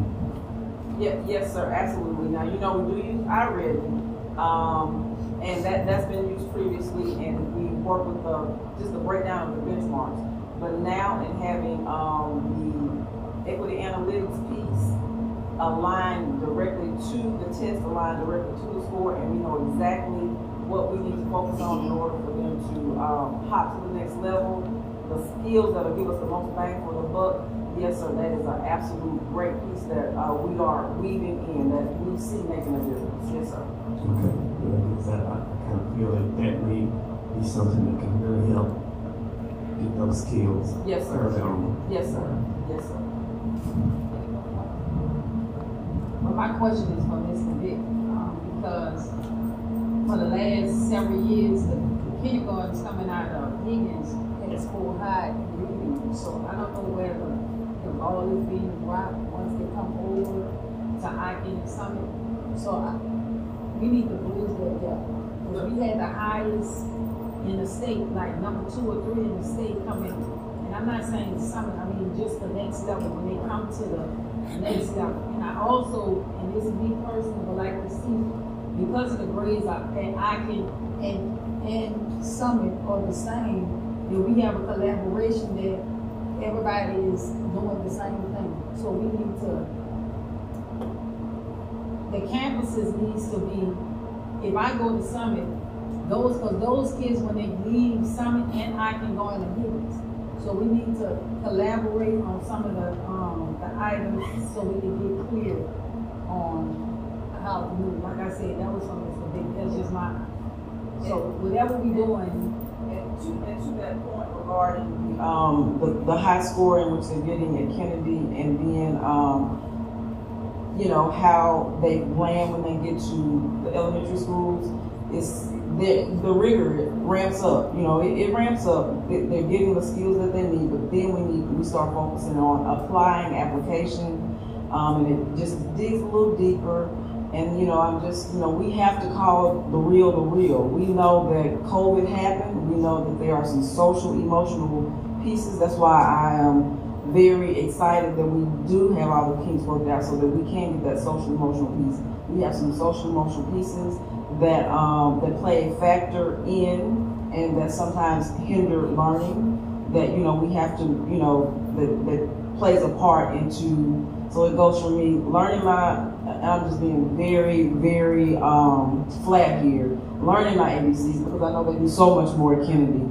Yes, sir, absolutely. Now, you know, we do use iReady, and that's been used previously, and we work with just the breakdown of the benchmarks. But now in having the equity analytics piece aligned directly to the test, aligned directly to the score, and we know exactly what we need to focus on in order for them to hop to the next level, the skills that'll give us the most bang for the buck. Yes, sir, that is an absolute great piece that we are weaving in, that we see making a difference. Yes, sir. Okay, yeah, I kind of feel like that may be something that can really help get those skills Yes, sir. early on. Yes, sir. Yes, sir. But my question is for Mr. Vick, because for the last several years, the kindergartens coming out of Higgins has scored high in reading. So I don't know where the ball is being dropped once they come over to Aiken and Summit. So we need to bridge that gap. Because we had the highest in the state, like number 2 or 3 in the state coming. And I'm not saying Summit, I mean just the next level, when they come to the next level. And I also, and this is me personally, would like to see, because of the grades at Aiken and Summit are the same, that we have a collaboration that everybody is doing the same thing. So we need to, the campuses needs to be, if I go to Summit, because those kids, when they leave Summit and I can go into Higgins. So we need to collaborate on some of the items so we can get clear on how to move. Like I said, that was something that's big. That's just my, so whatever we doing. And to that point regarding the high score in which they're getting at Kennedy, and then you know how they land when they get to the elementary schools, it's the rigor ramps up. You know, it ramps up. They're getting the skills that they need, but then we start focusing on applying application, and it just digs a little deeper. And, you know, we have to call the real the real. We know that COVID happened. We know that there are some social, emotional pieces. That's why I am very excited that we do have all the kinks worked out so that we can get that social, emotional piece. We have some social, emotional pieces that play a factor in and that sometimes hinder learning that, you know, we have to, you know, that plays a part into. So it goes from me learning I'm just being very, very flat here, learning my ABCs because I know they do so much more at Kennedy.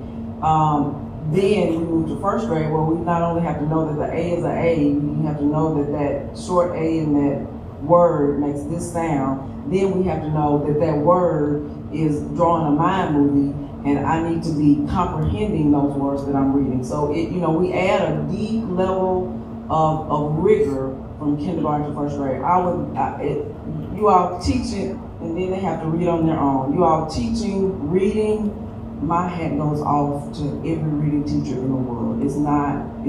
Then we move to 1st grade where we not only have to know that the A is an A, you have to know that that short A in that word makes this sound. Then we have to know that that word is drawing a mind movie and I need to be comprehending those words that I'm reading. So you know, we add a deep level of rigor from kindergarten to 1st grade. You all teach it, and then they have to read on their own. You all teaching, reading, my hat goes off to every reading teacher in the world. It's not an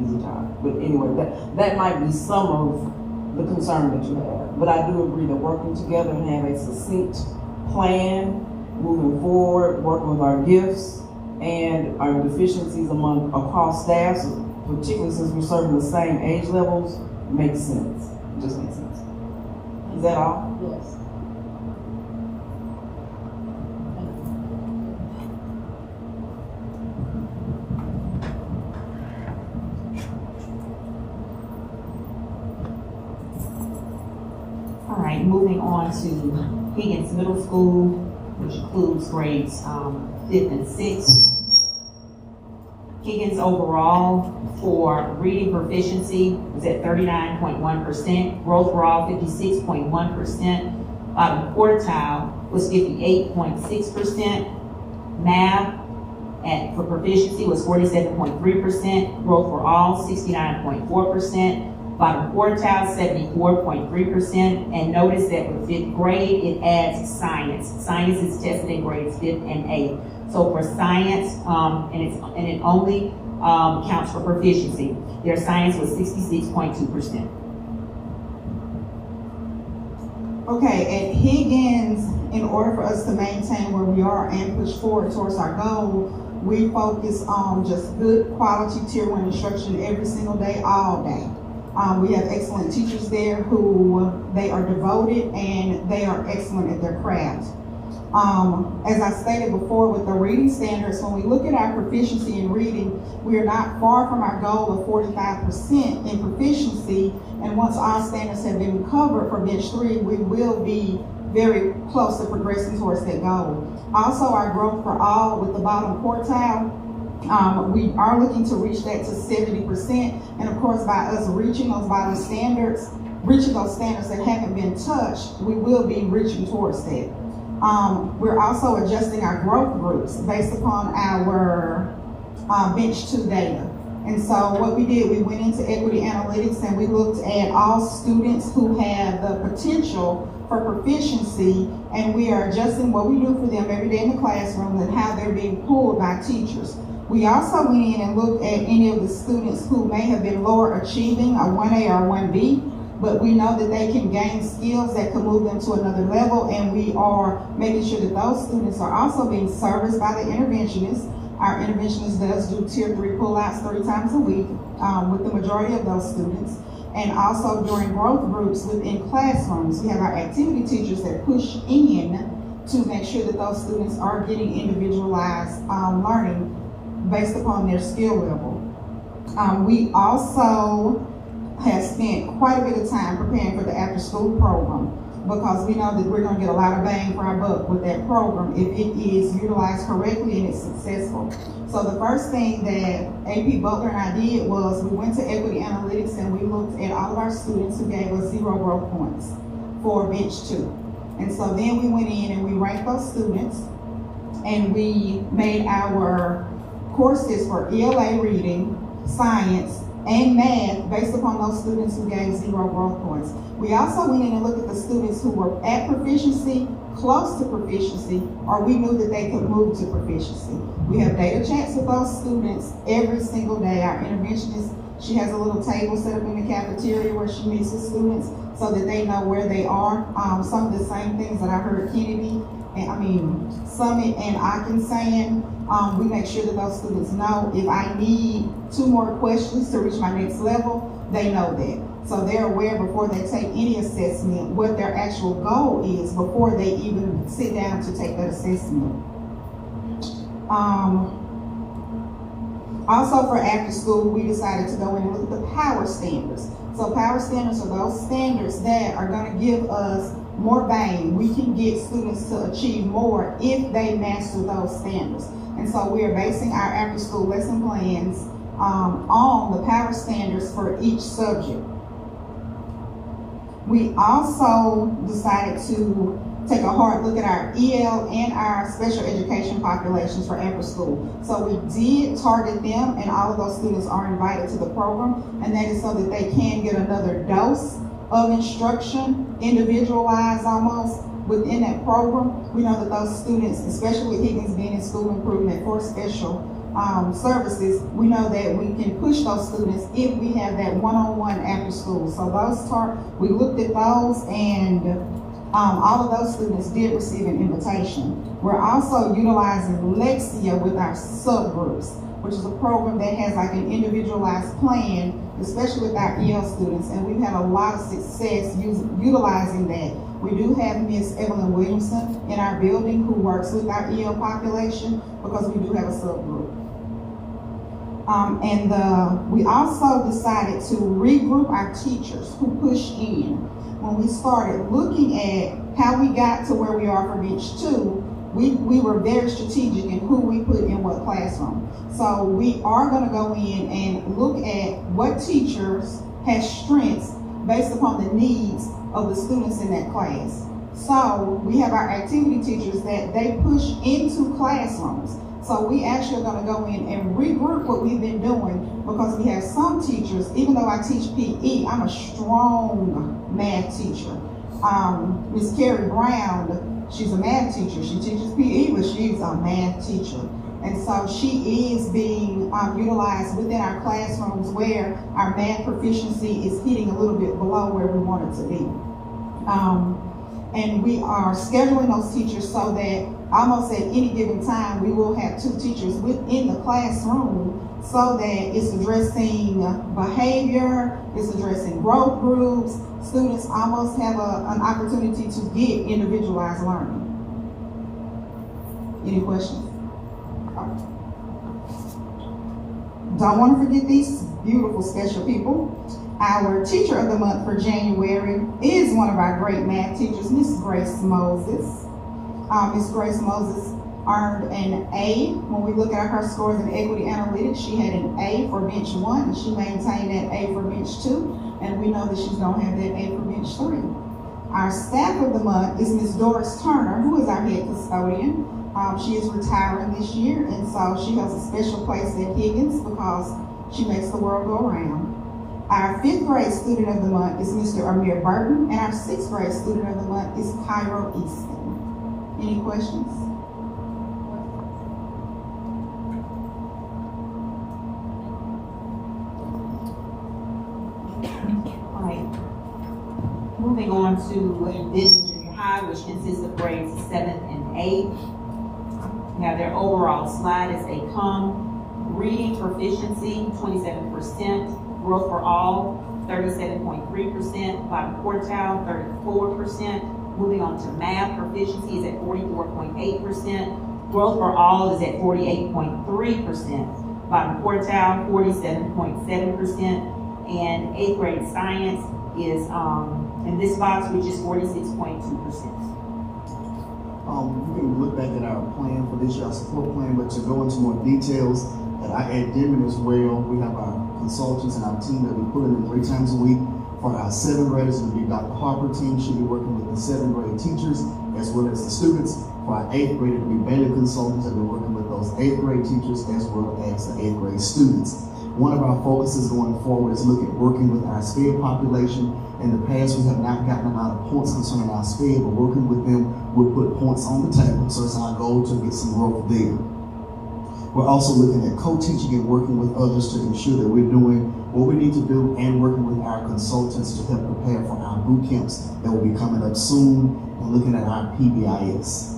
easy job. But anyway, that might be some of the concern that you have. But I do agree that working together and have a succinct plan, moving forward, working with our gifts and our deficiencies across staffs, particularly since we're serving the same age levels, makes sense. It just makes sense. Is that all? Yes. All right, moving on to Higgins Middle School, which includes grades 5th and 6th. Higgins overall for reading proficiency was at 39.1%. Growth raw 56.1%. Bottom quartile was 58.6%. Math for proficiency was 47.3%, growth for all 69.4%, bottom quartile 74.3%, and notice that for 5th grade it adds science. Science is tested in grades 5th and 8th. So for science, and it only counts for proficiency, their science was 66.2%. Okay, at Higgins, in order for us to maintain where we are and push forward towards our goal, we focus on just good quality tier 1 instruction every single day, all day. We have excellent teachers there who they are devoted and they are excellent at their craft. As I stated before with the reading standards, when we look at our proficiency in reading, we are not far from our goal of 45% in proficiency, and once all standards have been covered for bench 3, we will be very close to progressing towards that goal. Also, our growth for all with the bottom quartile, we are looking to reach that to 70%, and of course by us reaching those bottom standards, reaching those standards that haven't been touched, we will be reaching towards that. We're also adjusting our growth groups based upon our bench 2 data. And so what we did, we went into equity analytics and we looked at all students who have the potential for proficiency, and we are adjusting what we do for them every day in the classroom and how they're being pulled by teachers. We also went in and looked at any of the students who may have been lower achieving, a 1A or 1B, but we know that they can gain skills that can move them to another level, and we are making sure that those students are also being serviced by the interventionist. Our interventionist does do tier 3 pullouts 3 times a week with the majority of those students. And also during growth groups within classrooms, we have our activity teachers that push in to make sure that those students are getting individualized learning based upon their skill level. We also have spent quite a bit of time preparing for the after school program, because we know that we're going to get a lot of bang for our buck with that program if it is utilized correctly and it's successful. So the first thing that AP Butler and I did was we went to equity analytics and we looked at all of our students who gave us 0 growth points for bench 2. And so then we went in and we ranked those students, and we made our courses for ELA reading, science, and math based upon those students who gave 0 growth points. We also went in and looked at the students who were at proficiency, close to proficiency, or we knew that they could move to proficiency. We have data chats with those students every single day. Our interventionist, she has a little table set up in the cafeteria where she meets with students so that they know where they are. Some of the same things that I heard Kennedy, Summit and Akin saying, we make sure that those students know if I need 2 more questions to reach my next level, they know that. So they're aware before they take any assessment what their actual goal is before they even sit down to take that assessment. Also for after school, we decided to go in and look at the power standards. So power standards are those standards that are going to give us more bang. We can get students to achieve more if they master those standards. And so we are basing our after school lesson plans on the power standards for each subject. We also decided to take a hard look at our EL and our special education populations for after school. So we did target them, and all of those students are invited to the program, and that is so that they can get another dose of instruction, individualized almost, within that program. We know that those students, especially with Higgins being in school improvement for special services, we know that we can push those students if we have that one-on-one after school. So we looked at those, and all of those students did receive an invitation. We're also utilizing Lexia with our subgroups, which is a program that has like an individualized plan, especially with our EL students, and we've had a lot of success utilizing that. We do have Ms. Evelyn Williamson in our building who works with our EL population because we do have a subgroup. We also decided to regroup our teachers who push in. When we started looking at how we got to where we are for bench 2, we were very strategic in who we put in what classroom. So we are going to go in and look at what teachers have strengths based upon the needs of the students in that class. So we have our activity teachers that they push into classrooms. So we actually are going to go in and regroup what we've been doing, because we have some teachers, even though I teach PE, I'm a strong math teacher. Miss Carrie Brown, she's a math teacher. She teaches PE, but she's a math teacher. And so she is being utilized within our classrooms where our math proficiency is hitting a little bit below where we want it to be. And we are scheduling those teachers so that almost at any given time, we will have 2 teachers within the classroom, so that it's addressing behavior, it's addressing growth groups. Students almost have an opportunity to get individualized learning. Any questions? Don't want to forget these beautiful special people. Our teacher of the month for January is one of our great math teachers, Miss Grace Moses. Miss Grace Moses earned an A. When we look at her scores in equity analytics, she had an A for bench 1, and she maintained that A for bench 2, and we know that she's going to have that A for bench 3. Our staff of the month is Miss Doris Turner, who is our head custodian. She is retiring this year, and so she has a special place at Higgins because she makes the world go around. Our 5th grade student of the month is Mr. Amir Burton, and our 6th grade student of the month is Cairo Easton. Any questions? All right. Moving on to Vision Junior High, which consists of grades 7th and 8th. We have their overall slide as they come. Reading proficiency, 27%. Growth for all, 37.3%. Bottom quartile, 34%. Moving on to math, proficiency is at 44.8%. Growth for all is at 48.3%. Bottom quartile, 47.7%. And 8th grade science is in this box, which is 46.2%. You can look back at our plan for this year, our support plan, but to go into more details, at our academic as well, we have our consultants and our team that we put in 3 times a week. For our 7th graders, it'll be Dr. Harper team. She'll be working with the 7th grade teachers as well as the students. For our 8th grade, it'll be Bailey consultants that will be working with those 8th grade teachers as well as the 8th grade students. One of our focuses going forward is looking at working with our SPED population. In the past, we have not gotten a lot of points concerning our SPED, but working with them will put points on the table. So it's our goal to get some growth there. We're also looking at co-teaching and working with others to ensure that we're doing what we need to do and working with our consultants to help prepare for our boot camps that will be coming up soon, and looking at our PBIS.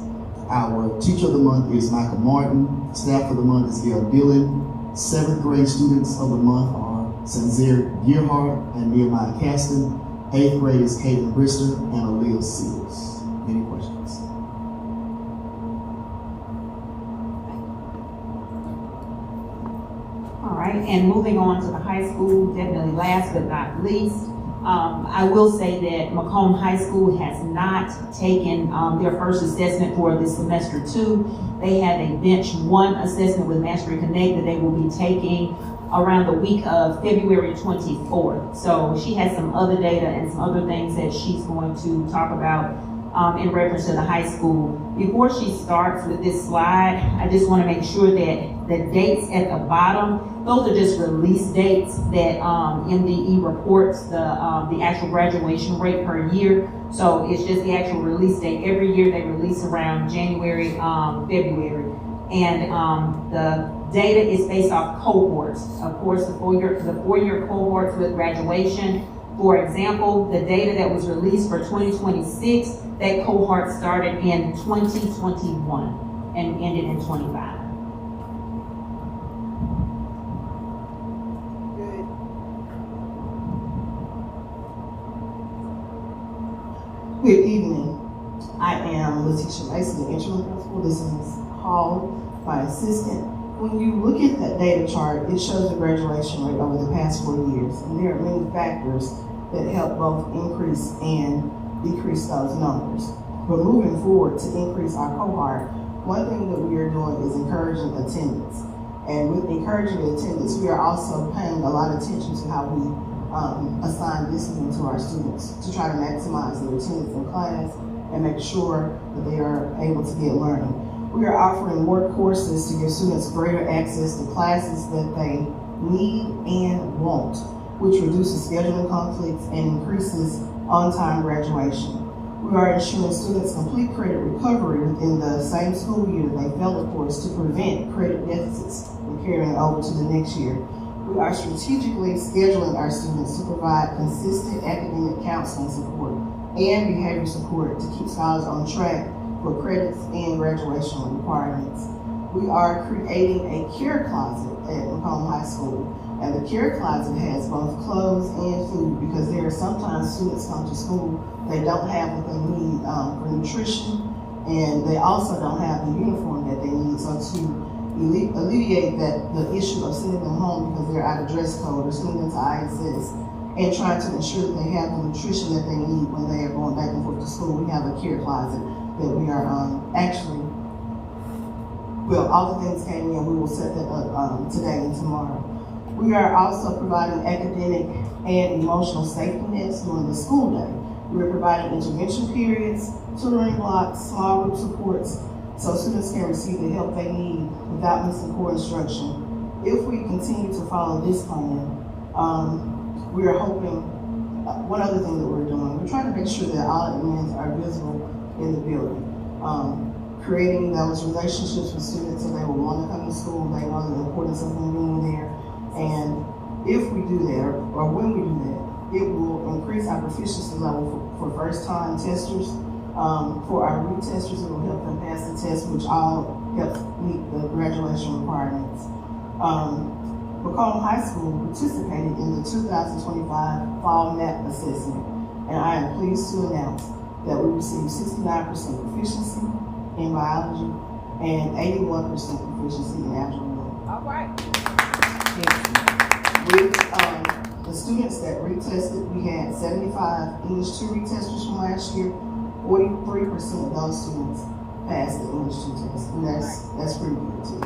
Our teacher of the month is Michael Martin. Staff of the month is Gail Dillon. 7th grade students of the month are Sanzir Gearhart and Nehemiah Caston. 8th grade is Caitlin Brister and Aaliyah Seals. Any questions? All right, and moving on to the high school, definitely last but not least, I will say that Macomb High School has not taken their first assessment for this semester 2. They have a bench 1 assessment with Mastery Connect that they will be taking around the week of February 24th. So she has some other data and some other things that she's going to talk about in reference to the high school. Before she starts with this slide, I just want to make sure that the dates at the bottom, those are just release dates that MDE reports the actual graduation rate per year. So it's just the actual release date. Every year they release around January, February. And the data is based off cohorts. Of course, the four-year cohorts with graduation. For example, the data that was released for 2026, that cohort started in 2021 and ended in 25. Good evening. I am Letitia Mason, the interim principal. This is Ms. Hall, my assistant. When you look at that data chart, it shows the graduation rate over the past 4 years. And there are many factors that help both increase and decrease those numbers. But moving forward to increase our cohort, one thing that we are doing is encouraging attendance. And with encouraging attendance, we are also paying a lot of attention to how we assign discipline to our students to try to maximize their attendance in class and make sure that they are able to get learning. We are offering more courses to give students greater access to classes that they need and want, which reduces scheduling conflicts and increases on-time graduation. We are ensuring students complete credit recovery within the same school year that they failed the course to prevent credit deficits from carrying over to the next year. We are strategically scheduling our students to provide consistent academic counseling support and behavior support to keep scholars on track for credits and graduation requirements. We are creating a care closet at Macomb High School, and the care closet has both clothes and food because there are sometimes students come to school, they don't have what they need for nutrition, and they also don't have the uniform that they need. So to alleviate the issue of sending them home because they're out of dress code or sending them to ISS, and trying to ensure that they have the nutrition that they need when they are going back and forth to school, we have a care closet that we are all the things came in, we will set that up today and tomorrow. We are also providing academic and emotional safety nets during the school day. We are providing intervention periods, tutoring blocks, small group supports, so students can receive the help they need without missing core instruction. If we continue to follow this plan, we are hoping, one other thing that we're doing, we're trying to make sure that all admins are visible in the building. Creating those relationships with students so they will want to come to school, they know the importance of them being there. And if we do that, or when we do that, it will increase our proficiency level for first-time testers. For our retesters, it will help them pass the test, which all helps meet the graduation requirements. Macomb High School participated in the 2025 Fall MAP Assessment, and I am pleased to announce that we received 69% proficiency in biology and 81% proficiency in algebra. All right. With the students that retested, we had 75 English 2 retesters from last year. 43% of those students passed the English 2 test, and that's pretty good too.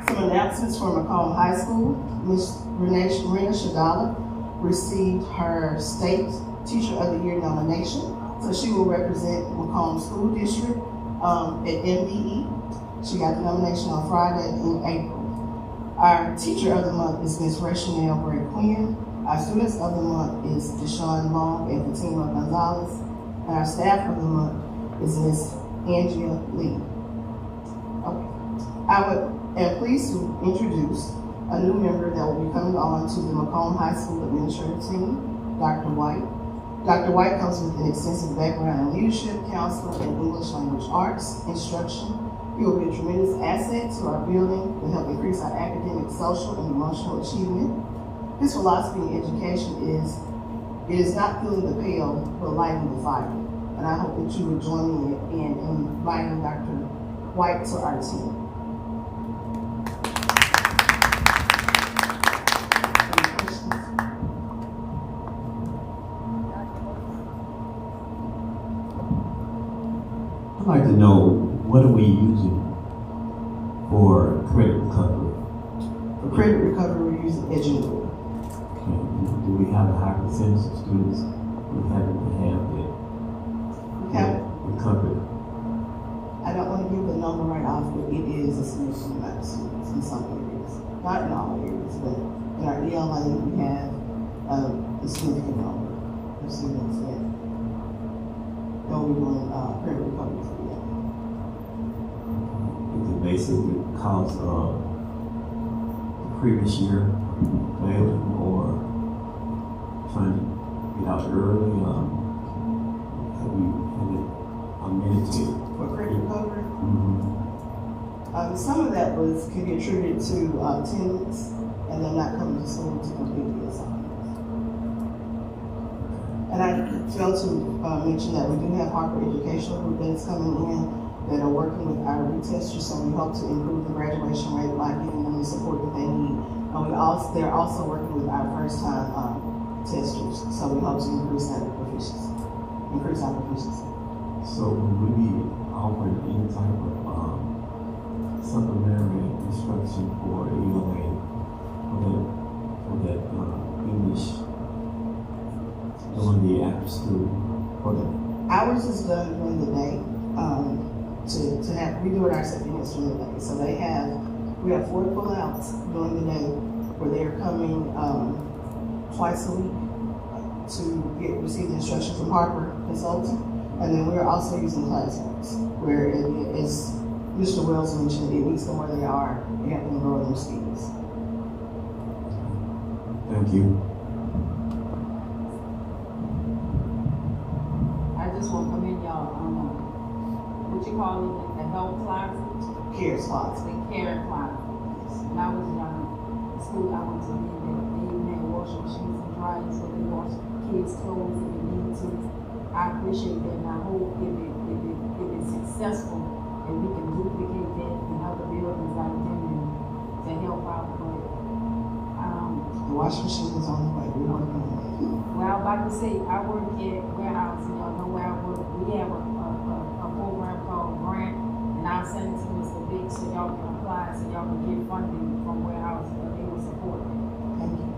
Some announcements from Macomb High School. Ms. Rena Shadala received her State Teacher of the Year nomination. So she will represent Macomb School District at MBE. She got the nomination on Friday in April. Our Teacher of the Month is Ms. Rachanelle Gray Quinn. Our Students of the Month is Deshaun Long and Fatima Gonzalez. And our Staff of the Month is Ms. Angia Lee. Okay. I am pleased to introduce a new member that will be coming on to the Macomb High School administrative team, Dr. White. Dr. White comes with an extensive background in leadership, counseling, and English language arts instruction. He will be a tremendous asset to our building to help increase our academic, social, and emotional achievement. His philosophy in education is, it is not filling the pail, but lighting the fire. And I hope that you will join me in inviting Dr. White to our team. I'd like to know, what are we using for credit recovery? For credit recovery, we're using Edgewood. Okay. Do we have a high percentage of students who happen to have that recovery? I don't want to give the number right off, but it is a significant amount of students in some areas. Not in all areas, but in our ELA, we have a significant number of students that don't be doing credit recovery for them. Is it basically because of the previous year failing or trying to get out early? Have we had it amended for credit recovery? Mm-hmm. Some of that can be attributed to attendance and them not coming to school to complete the assignments. And I failed to mention that we do have Harper Educational Group that is coming in that are working with our retesters, so we hope to improve the graduation rate by giving them the support that they need. They're also working with our first-time testers, so we hope to increase our proficiency. So will we be offering any type of supplementary instruction for ELA for that English during the after after school for that? Ours is done during the day, we do it ourselves during the day. So we have 4 pullouts during the day where they're coming, twice a week to receive the instruction from Harper Consulting. And then we're also using classrooms where, as Mr. Wells mentioned, it meets them where they are and help them grow their skills. Thank you. I just want to commend y'all on, what you call it, the health closet? Care spots. The care closet. When I was young, in school, I went to they even had washing machines and dryers where they wash kids' clothes if they need to. I appreciate that, and I hope if it's successful, that we can duplicate that in other buildings like them and to help out, but, The washing machine is on the way, we're working on it. well, I was about to say, I work at warehouse, and y'all know where I work. We have a program called Grant, and I'll send it to Mr. Big so y'all can apply, so y'all can get funding from warehouse, but they will support it. Thank you.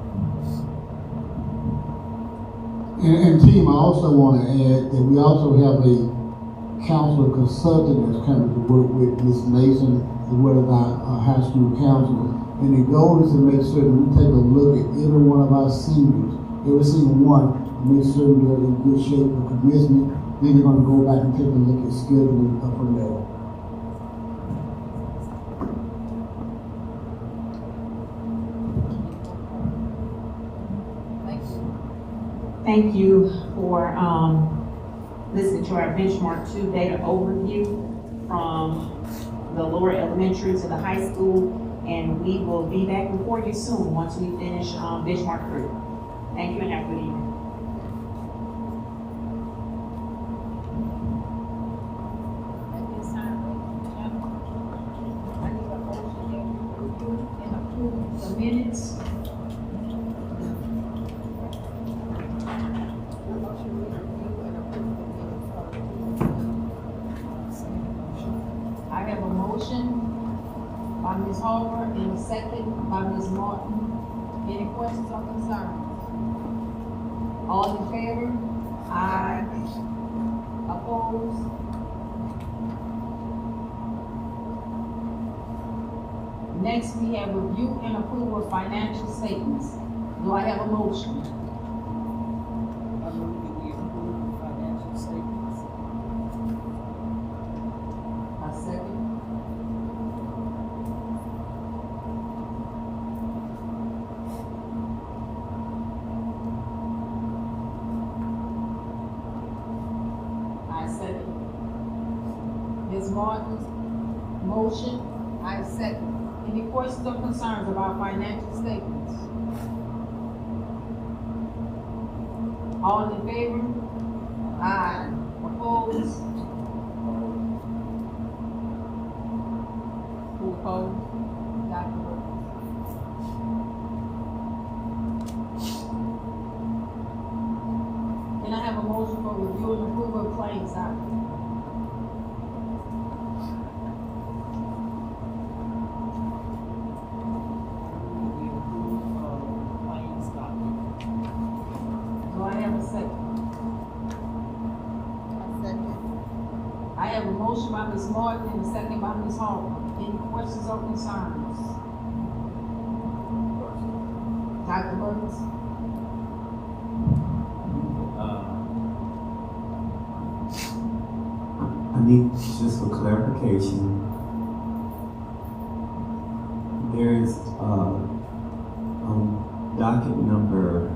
And team, I also want to add that we also have a counselor consultant that's coming to work with Ms. Mason as well as our high school counselor. And the goal is to make sure that we take a look at every one of our seniors, every single one, and make sure they're in good shape for commencement. Then they're going to go back and take a look at scheduling from there. Thank you for listening to our benchmark 2 data overview from the lower elementary to the high school, and we will be back before you soon once we finish benchmark 3. Thank you and have a good evening. At this time, ladies and gentlemen, I need a motion that we review and approve the minutes. I have a motion by Ms. Harper and a second by Ms. Martin. Any questions or concerns? All in favor? Aye. Opposed? Next, we have review and approval of financial statements. Do I have a motion? I move that we approve the financial statements. A second. I second. Ms. Martin's motion, I second. Any questions or concerns about financial statements? All in favor? Aye. Opposed? Who opposed? Dr. Burns. Can I have a motion for review and approval of claims document? We approve claims document. Do I have a second? I have a motion by Ms. Martin and a second by Ms. Harper. Any questions or concerns? Dr. Burns? I need just for clarification. There's docket number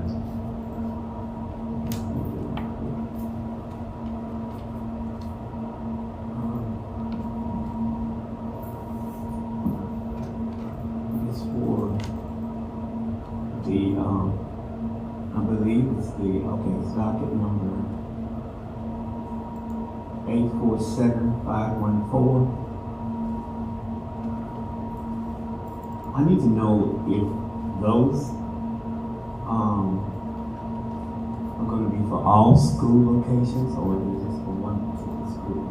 it's for the I believe it's it's docket number 847514. I need to know if those are going to be for all school locations or is it just for one particular school?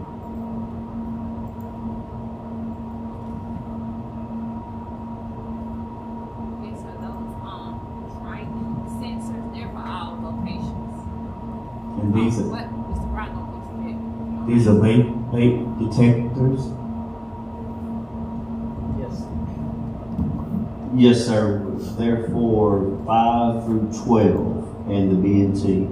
Okay, so those right sensors, they're for all locations. And And these are, What, Mr. Brown, don't fix it. these are vape detectors. Yes. Yes, sir. Therefore, 5 through 12 and the BNT.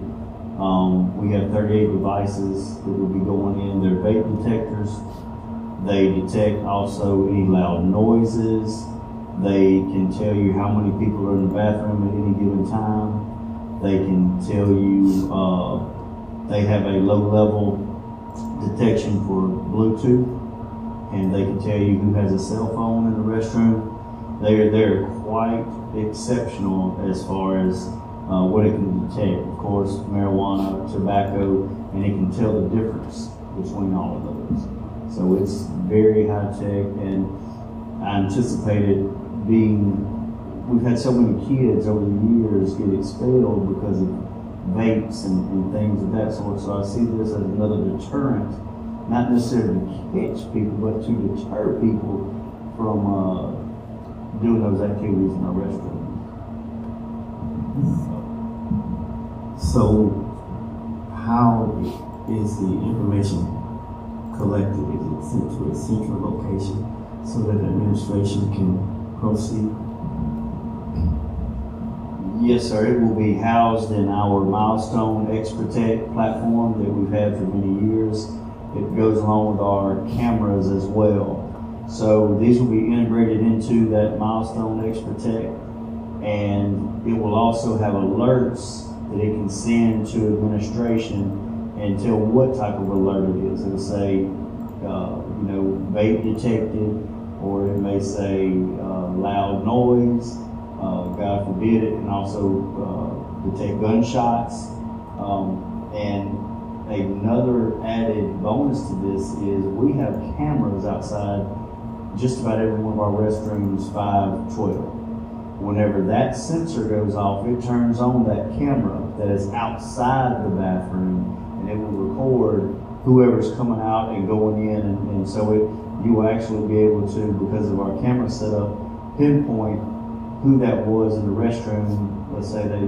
We have 38 devices that will be going in. They're vape detectors. They detect also any loud noises. They can tell you how many people are in the bathroom at any given time. They can tell you, they have a low-level detection for Bluetooth, and they can tell you who has a cell phone in the restroom. They're quite exceptional as far as what it can detect. Of course, marijuana, tobacco, and it can tell the difference between all of those. So it's very high tech, and I anticipated we've had so many kids over the years get expelled because of vapes and things of that sort. So I see this as another deterrent, not necessarily to catch people, but to deter people from doing those activities in our restroom. So how is the information collected? Is it sent to a central location so that the administration can proceed? Yes, sir. It will be housed in our Milestone X-Protect platform that we've had for many years. It goes along with our cameras as well. So these will be integrated into that Milestone X-Protect, and it will also have alerts that it can send to administration and tell what type of alert it is. It'll say, vape detected, or it may say loud noise. God forbid, it can also detect gunshots. And another added bonus to this is we have cameras outside just about every one of our restrooms, 5, 12. Whenever that sensor goes off, it turns on that camera that is outside the bathroom, and it will record whoever's coming out and going in, and so you will actually be able to, because of our camera setup, pinpoint who that was in the restroom. Let's say they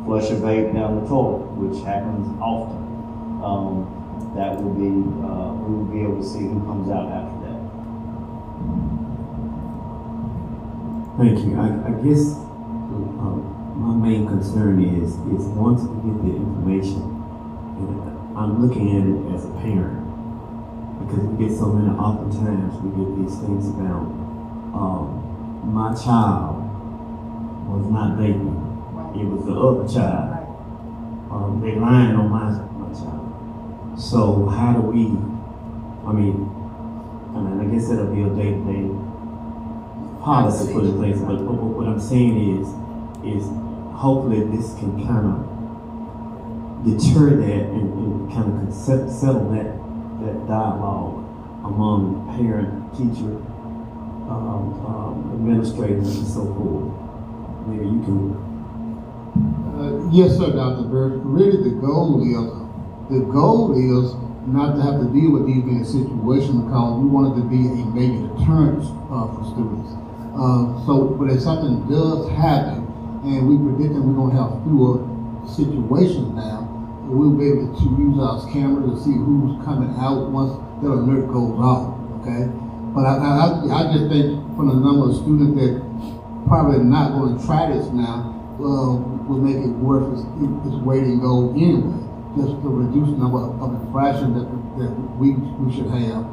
flush a vape down the toilet, which happens often. That will be, we will be able to see who comes out after that. Thank you. I guess my main concern is once we get the information, and I'm looking at it as a parent, because we get so many, oftentimes we get these things about my child was not vaping, it was the other child. They lying on my child. So how do we, I guess that'll be a day-to-day policy put in place, but what I'm saying is hopefully this can kind of deter that and kind of settle that dialogue among parent, teacher, administrators, and so forth. Maybe you can. Yes, sir, Dr. Bird. Really, the goal is not to have to deal with these being situations, because we want it to be a major deterrent for students. But if something does happen, and we predict that we're going to have fewer situations now, we'll be able to use our cameras to see who's coming out once that alert goes off. Okay, but I just think from the number of students that probably not going to try this now, will make it worth its weight in gold anyway, just to reduce the number of infractions that we should have.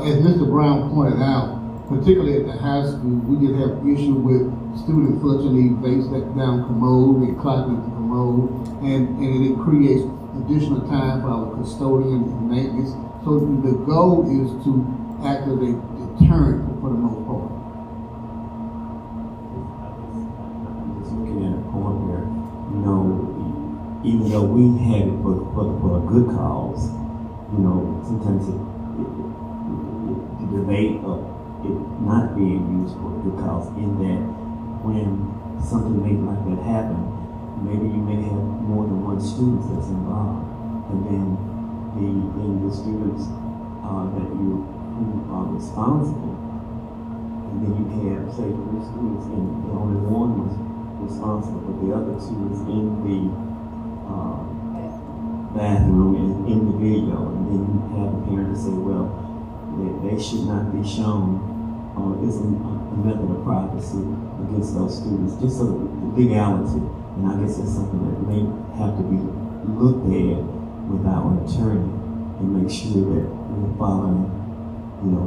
As Mr. Brown pointed out, particularly at the high school, we just have issue with students flushing these vapes down commode and clocking the commode, and it creates additional time for our custodian and maintenance. So the goal is to act as a deterrent for the most part. Even though we had it for a good cause, sometimes the debate of it not being used for a good cause, in that when something like that happen, maybe you may have more than one student that's involved, and then the students who are responsible, and then you have, say, 3 students, and only one was responsible, but the other 2 is in the bathroom in the video, and then you have a parent to say, well, they should not be shown, or it's a method of privacy against those students, just so the legality. And I guess that's something that may have to be looked at with our attorney and make sure that we're following,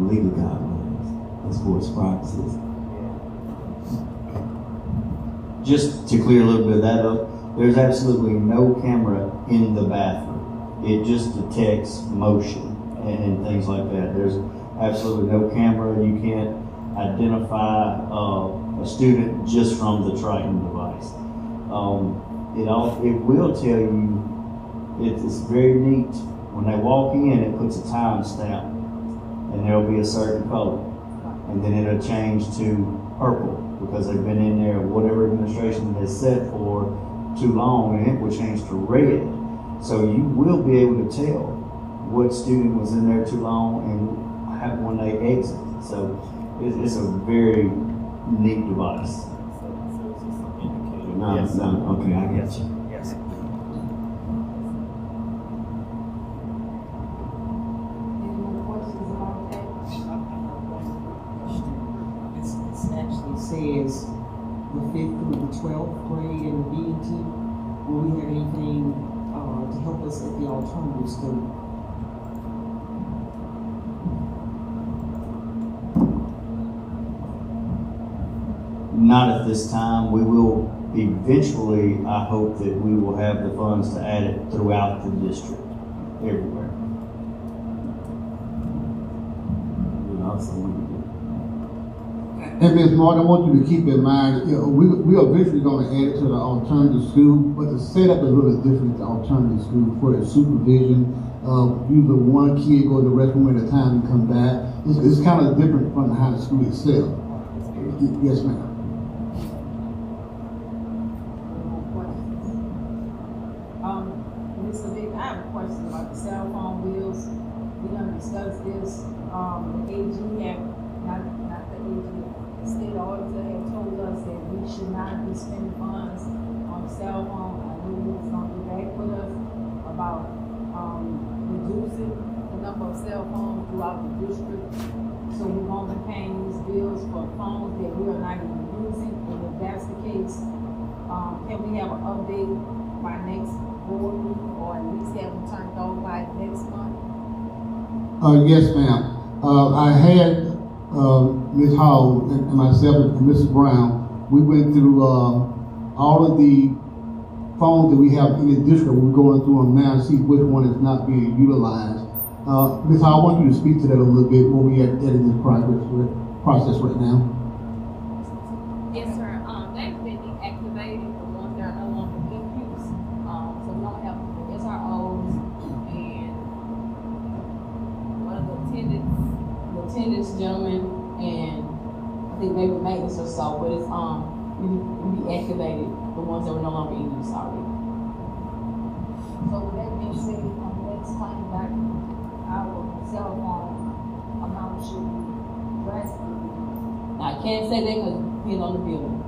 legal guidelines as far as privacy. Just to clear a little bit of that up, there's absolutely no camera in the bathroom. It just detects motion and things like that. There's absolutely no camera. You can't identify a student just from the Triton device. It will tell you, it's very neat. When they walk in, it puts a time stamp, and there'll be a certain color, and then it'll change to purple because they've been in there, whatever administration has set for too long, and it will change to red. So you will be able to tell what student was in there too long and when they exit. So it's a very neat device. Yes. Okay, I get you. Yes. Any more questions about that? It actually says the 5th through the 12th grade in the B&T. Will we have anything to help us at the alternative school? Not at this time. We will eventually, I hope that we will have the funds to add it throughout the district, everywhere. And Ms. Martin, I want you to keep in mind, we are eventually going to add it to the alternative school, but the setup is really different at the alternative school for the supervision. Usually one kid goes to the restroom at a time and come back. It's kind of different from how the school itself. Yes, ma'am. Mr. Vick, I have a question about the cell phone bills. We done discussed this, the AG have, not the AG, the state auditor have told us that we should not be spending funds on cell phone. I knew he was gonna get back with us about, reducing the number of cell phones throughout the district. So we won't be paying these bills for phones that we are not even using, and if that's the case, can we have an update by next board meeting, or at least have them turned over by next month? Yes, ma'am. I had Ms. Hall and myself and Mrs. Brown. We went through all of the phones that we have in the district. We're going through them now to see which one is not being utilized. Ms. Hall, I want you to speak to that a little bit where we are in this process right now. Yes, sir. They've been deactivated, the ones that are no longer in use. So we don't have the SROs and one of the attendants gentlemen, and I think maybe maintenance or so, but it's we deactivated the ones that were no longer in use already. So with that being said, on the next claim back, our cell phone amount should be drastically reduced. Now, I can't say that because it depends on the building.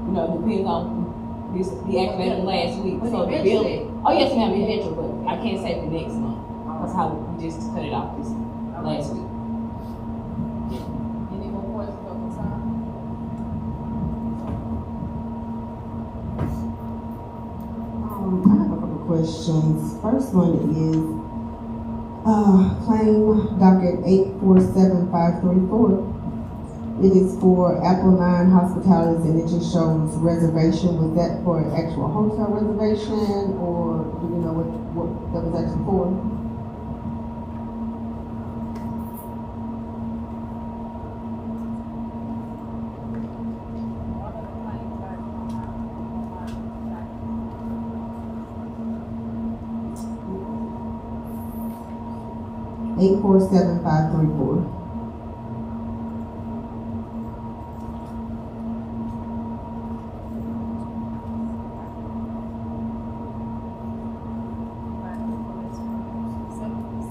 You know, it depends on this deactivated last week. But So the eventually- building, oh yes, ma'am, eventually, but I can't say for next month. That's how we just cut it off this last week. Any more questions or concerns? I have a couple of questions. First one is, claim docket 847534. It is for Apple 9 Hospitalities, and it just shows reservation. Was that for an actual hotel reservation, or do you know what that was actually for? One of the claims back on 847534.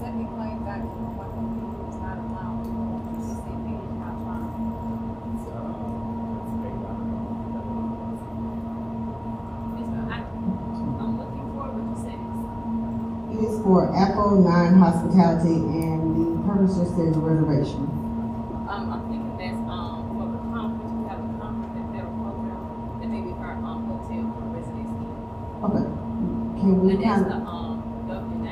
second claim back on what the people is not allowed to do. It's the page not found. I'm looking for what you said. is for Apple 9 Hospitality, and the purpose just says reservation. I'm thinking that's, for the conference, we have a conference at Federal Program, that may be our, hotel for residents. Okay. Can we And that's kind the, of, W-9,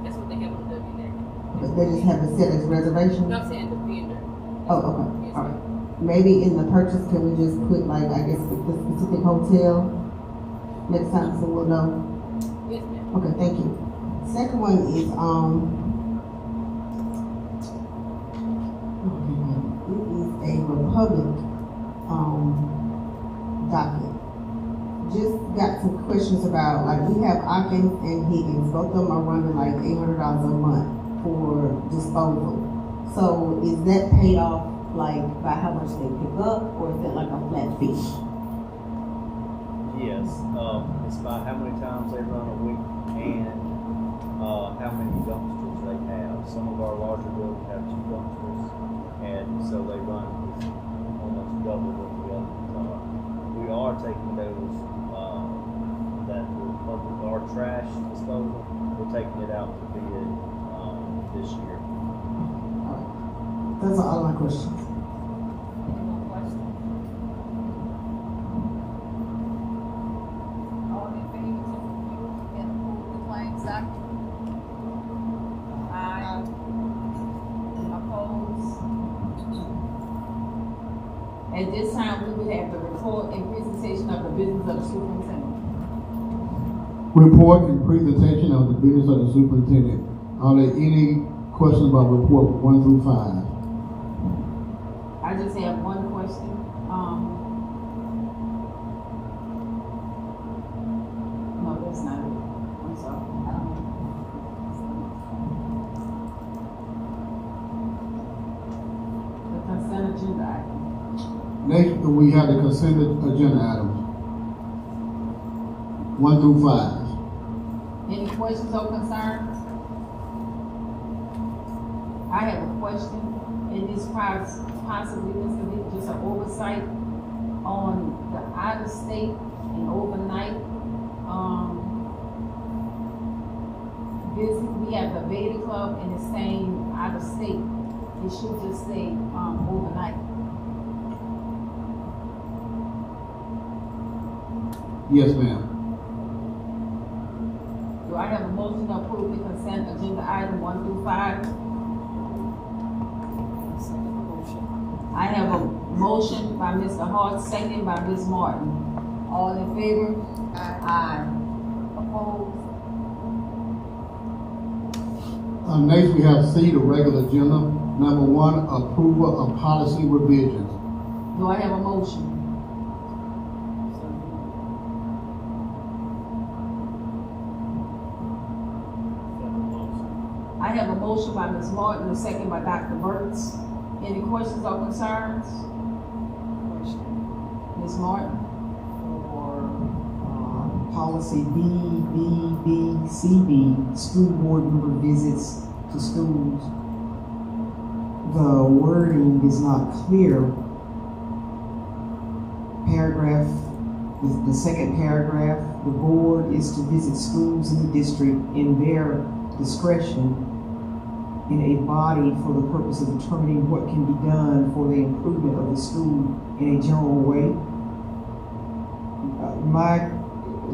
that's what they have on the W-9. they just have it set as reservation? No, I'm saying the vendor. Oh, okay, all right. Maybe in the purchase, can we just put like, I guess, the specific hotel? Next time, so we'll know. Yes, ma'am. Okay, thank you. Second one is, it is a Republic, docket. Just got some questions about, like, we have Hawkins and Higgins, both of them are running like $800 a month for disposal. So is that paid off, like, by how much they pick up, or is that like a flat fee? Yes, it's by how many times they run a week and how many dumpsters they have. Some of our larger buildings have 2 dumpsters, and so they run almost double what the others are. We are taking those, that our trash disposal, we're taking it out to bid this year. Those are all my questions. Any more questions? All in favor to review and approve the claims document? Aye. Opposed? At this time, we would have the report and presentation of the business of the superintendent. Report and presentation of the business of the superintendent. Are there any questions about report 1 through 5? I just have one question. No, that's not it. I'm sorry. The consent agenda item. Next, we have the consent agenda items. 1 through 5. Any questions or concerns? I have a question, and this possibly, Mr. Vick, just an oversight on the out-of-state and overnight, visit. We have the Beta Club and it's saying out-of-state. It should just say, overnight. Yes, ma'am. Do I have a motion to approve the consent agenda item 1 through 5? I have a motion by Mr. Hart, second by Ms. Martin. All in favor? Aye. Opposed? Next, we have C, the regular agenda. Number 1, approval of policy revisions. Do I have a motion? I have a motion by Ms. Martin, a second by Dr. Burtz. Any questions or concerns? Ms. Martin? Policy BBBCB, school board member visits to schools. The wording is not clear. Paragraph, the second paragraph, the board is to visit schools in the district in their discretion in a body for the purpose of determining what can be done for the improvement of the school in a general way.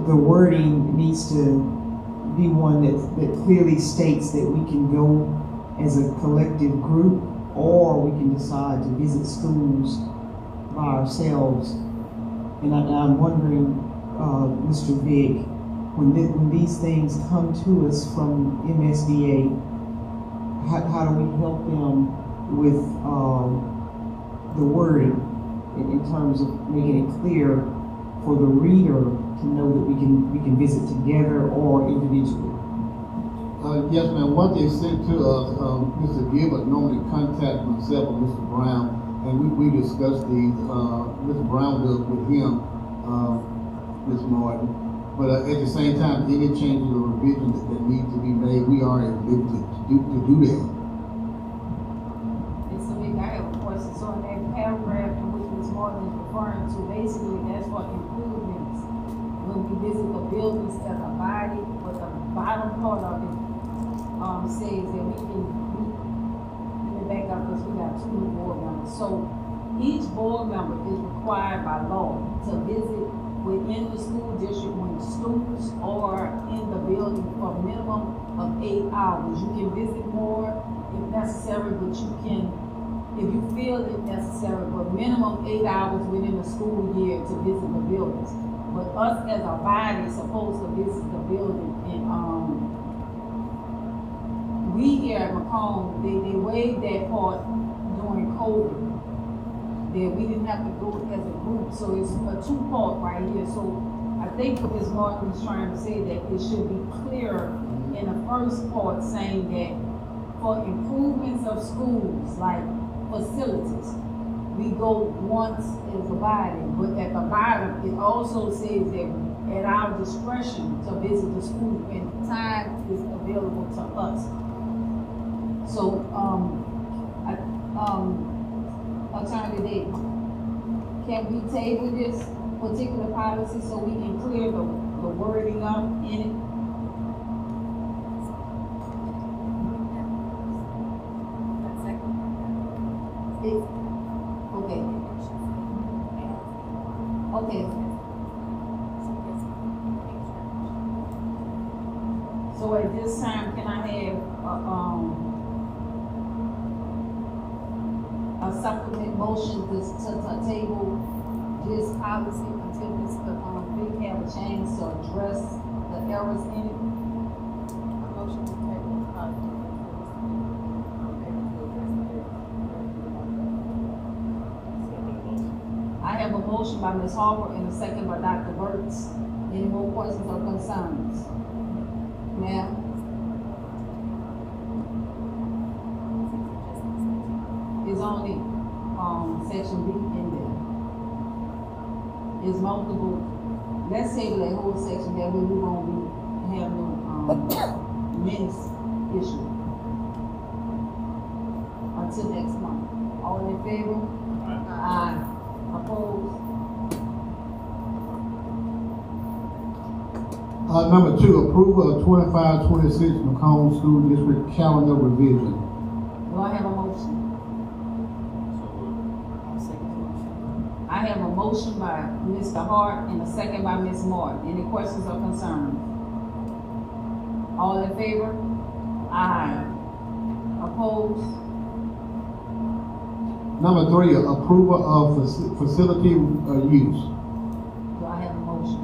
The wording needs to be one that clearly states that we can go as a collective group, or we can decide to visit schools by ourselves. And I'm wondering, Mr. Vick, when these things come to us from MSBA, how do we help them with the wording in terms of making it clear for the reader to know that we can visit together or individually? Yes, ma'am. What they sent to us, Mr. Gilbert normally contacts myself or Mr. Brown, and we discuss these. Mr. Brown does with him, Ms. Martin. But at the same time, any changes or revisions that need to be made, we are able to do that. Mr. Vick, I have a question. So in that paragraph in which Ms. Martin is referring to, basically that's for improvements when we visit the buildings as a body, but the bottom part of it, says that let me back up because we got 2 new board members. So each board member is required by law to visit within the school district when students are in the building for a minimum of 8 hours. You can visit more if necessary, but you can, if you feel it necessary, but minimum 8 hours within the school year to visit the buildings. But us as a body is supposed to visit the building, and we here at Macomb, they waived that part during COVID, that we didn't have to go as a group, so it's a 2-part right here. So I think what Ms. Martin was trying to say, that it should be clear in the first part saying that for improvements of schools, like facilities, we go once as a body, but at the bottom, it also says that at our discretion to visit the school when time is available to us. So, Attorney Davis, can we table this particular policy so we can clear the wording up in it? Okay. Okay. So at this time, can I have a supplement motion to table this policy until we have a chance to address the errors in it? A motion to table this policy. I have a motion by Ms. Harper and a second by Dr. Burks. Any more questions or concerns? Ma'am? It's only, section B in there. It's multiple, let's table that whole section, that way we won't have no, minutes issue. Until next month. All in favor? Aye. Opposed? Number 2, approval of 25-26 Macomb School District calendar revision. Do I have a motion? I have a motion by Mr. Hart and a second by Ms. Martin. Any questions or concerns? All in favor? Aye. Opposed? Number 3, approval of facility use. Do I have a motion?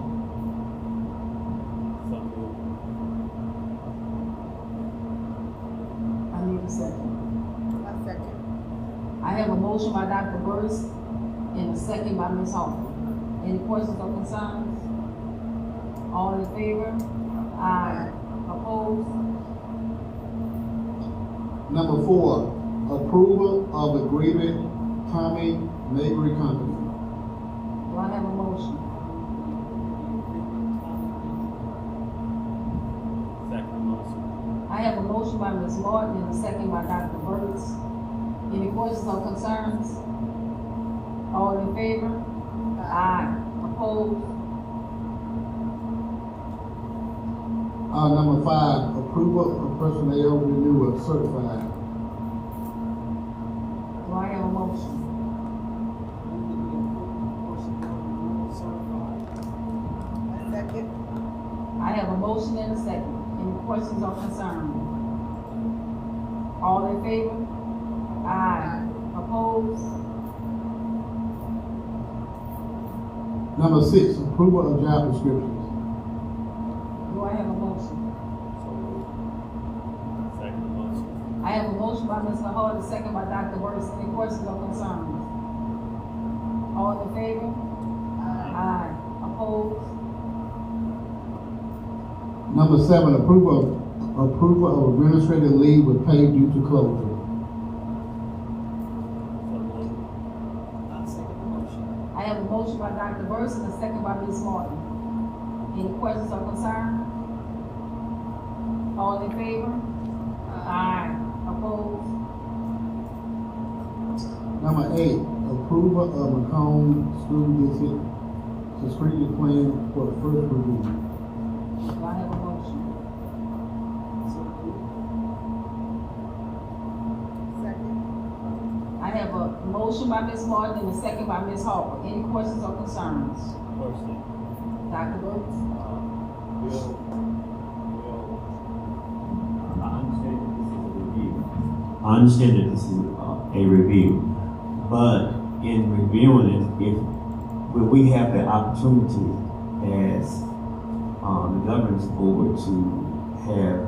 I need a second. A second. I have a motion by Dr. Burst and a second by Ms. Harper. Any questions or concerns? All in favor? Aye. Opposed? Number 4, approval of agreement Tommy Mabry Company. Do I have a motion? Second motion. I have a motion by Ms. Martin and a second by Dr. Burks. Any questions or concerns? All in favor? Aye. Opposed? Number 5, approval of personnel renewal certified. Do I have a motion? A second. I have a motion and a second. Any questions or concerns? All in favor? Aye. Opposed? Number 6, approval of job descriptions. Do I have a motion? Second motion. I have a motion by Mr. Hall, a second by Dr. Burks. Any questions or concerns? All in favor? Aye. Opposed? Number 7, approval of administrative leave with pay due to closure. I have a motion by Dr. Burks and a second by Ms. Martin. Any questions or concerns? All in favor? Aye. Opposed? Number 8, approval of Macomb School District the strategic plan for the first review. Do I have a motion? I have a motion by Ms. Martin and a second by Ms. Harper. Any questions or concerns? Question. Dr. Brooks? I understand that this is a review, but in reviewing it, if will we have the opportunity as the governance board to have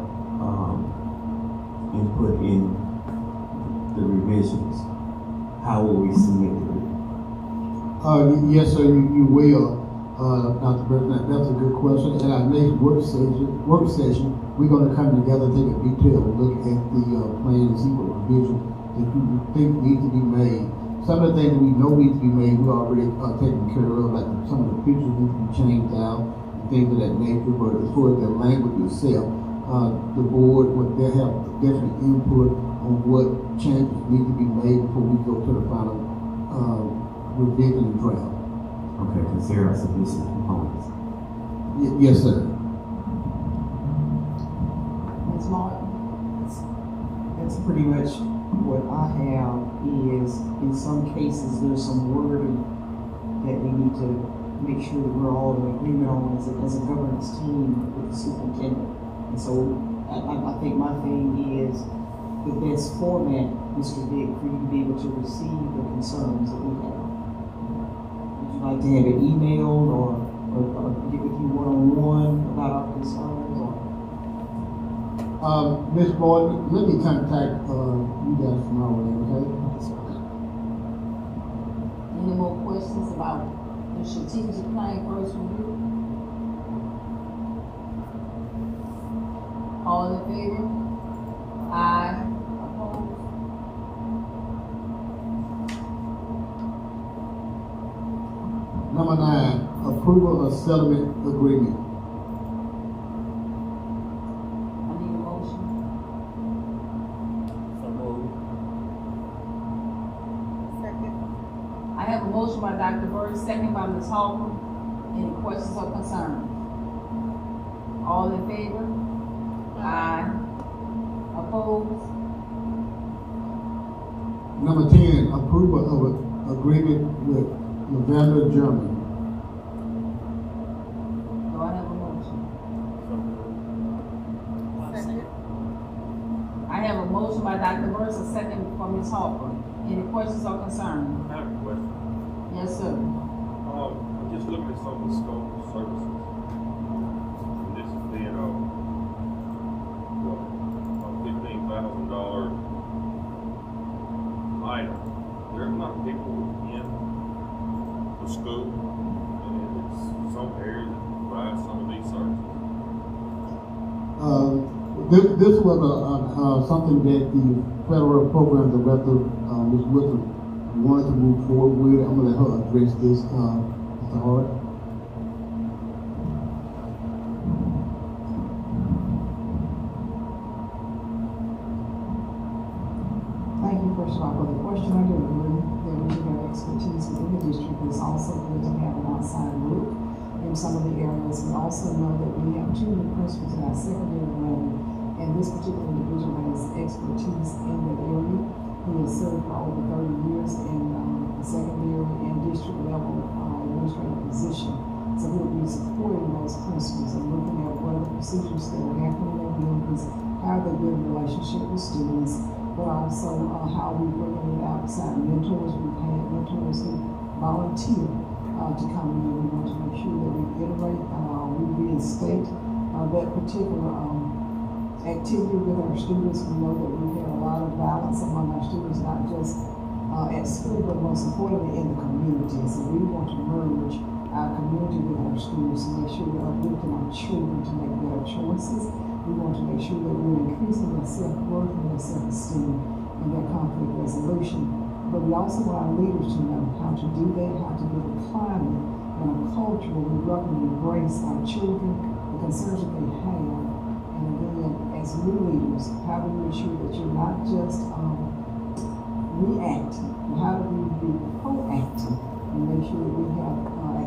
input in the revisions? How will we submit it? Yes, sir, you will, Dr. President. That's a good question. At our next work session, we're going to come together and take a detailed look at the plan and see what revisions that you think need to be made. Some of the things that we know need to be made, we already taken care of, like some of the pictures need to be changed out, and things of that nature. But as far as the language itself, the board would have different input on what changes need to be made before we go to the final revision and draft. Okay, because there are significant components. Yes, sir. Ms. Martin? That's pretty much what I have is, in some cases, there's some wording that we need to make sure that we're all in agreement on as a governance team with the superintendent. And so I think my thing is the best format, Mr. Vick, for you to be able to receive the concerns that we have. Would you like to have it emailed or get with you one-on-one about our concerns? Ms. Boyd, let me contact you guys tomorrow, okay? Any more questions about the strategic plan first review? All in favor? Aye. Opposed? Number 9, approval of settlement agreement. I need a motion. So moved. I have a motion by Dr. Bird, second by Ms. Harper. Any questions or concerns? All in favor? Aye. Opposed? Number 10, approval of an agreement with Lavender German. Do I have a motion? I have a motion by Dr. Burris, a second from Ms. Harper. Any questions or concerns? I have a question. Yes, sir. I'm just looking at some of the scope of services. And this is being $15,000 item. There are not people in the school, and it's some areas that provide some of these services. This was something that the federal program director, Ms. Wilson, wanted to move forward with. I'm going to let her address this, Mr. Hart. Thank you, first of all, for the question. I do agree that we should have expertise within the district, but it's also good to have an outside look in some of the areas. We also know that we have too many principals at our secondary level, and this particular individual has expertise in that area. He has served for over 30 years in the secondary and district level administrative position. So we'll be supporting those principals and looking at what are the procedures that are happening in buildings, how they build a relationship with students, but also how we bring in outside mentors. We've had mentors who volunteer to come in. We want to make sure that we iterate, we reinstate that particular activity with our students. We know that we've had a lot of violence among our students, not just at school, but most importantly in the community. So we want to merge our community with our schools to make sure we're uplifting our children to make better choices. We want to make sure that we're increasing their self-worth and their self-esteem and their conflict resolution. But we also want our leaders to know how to do that, how to build a climate and a culture where we welcome and embrace our children, the concerns that they have. And again, as new leaders, how do we ensure that you're not just reacting, but how do we be proactive and make sure that we have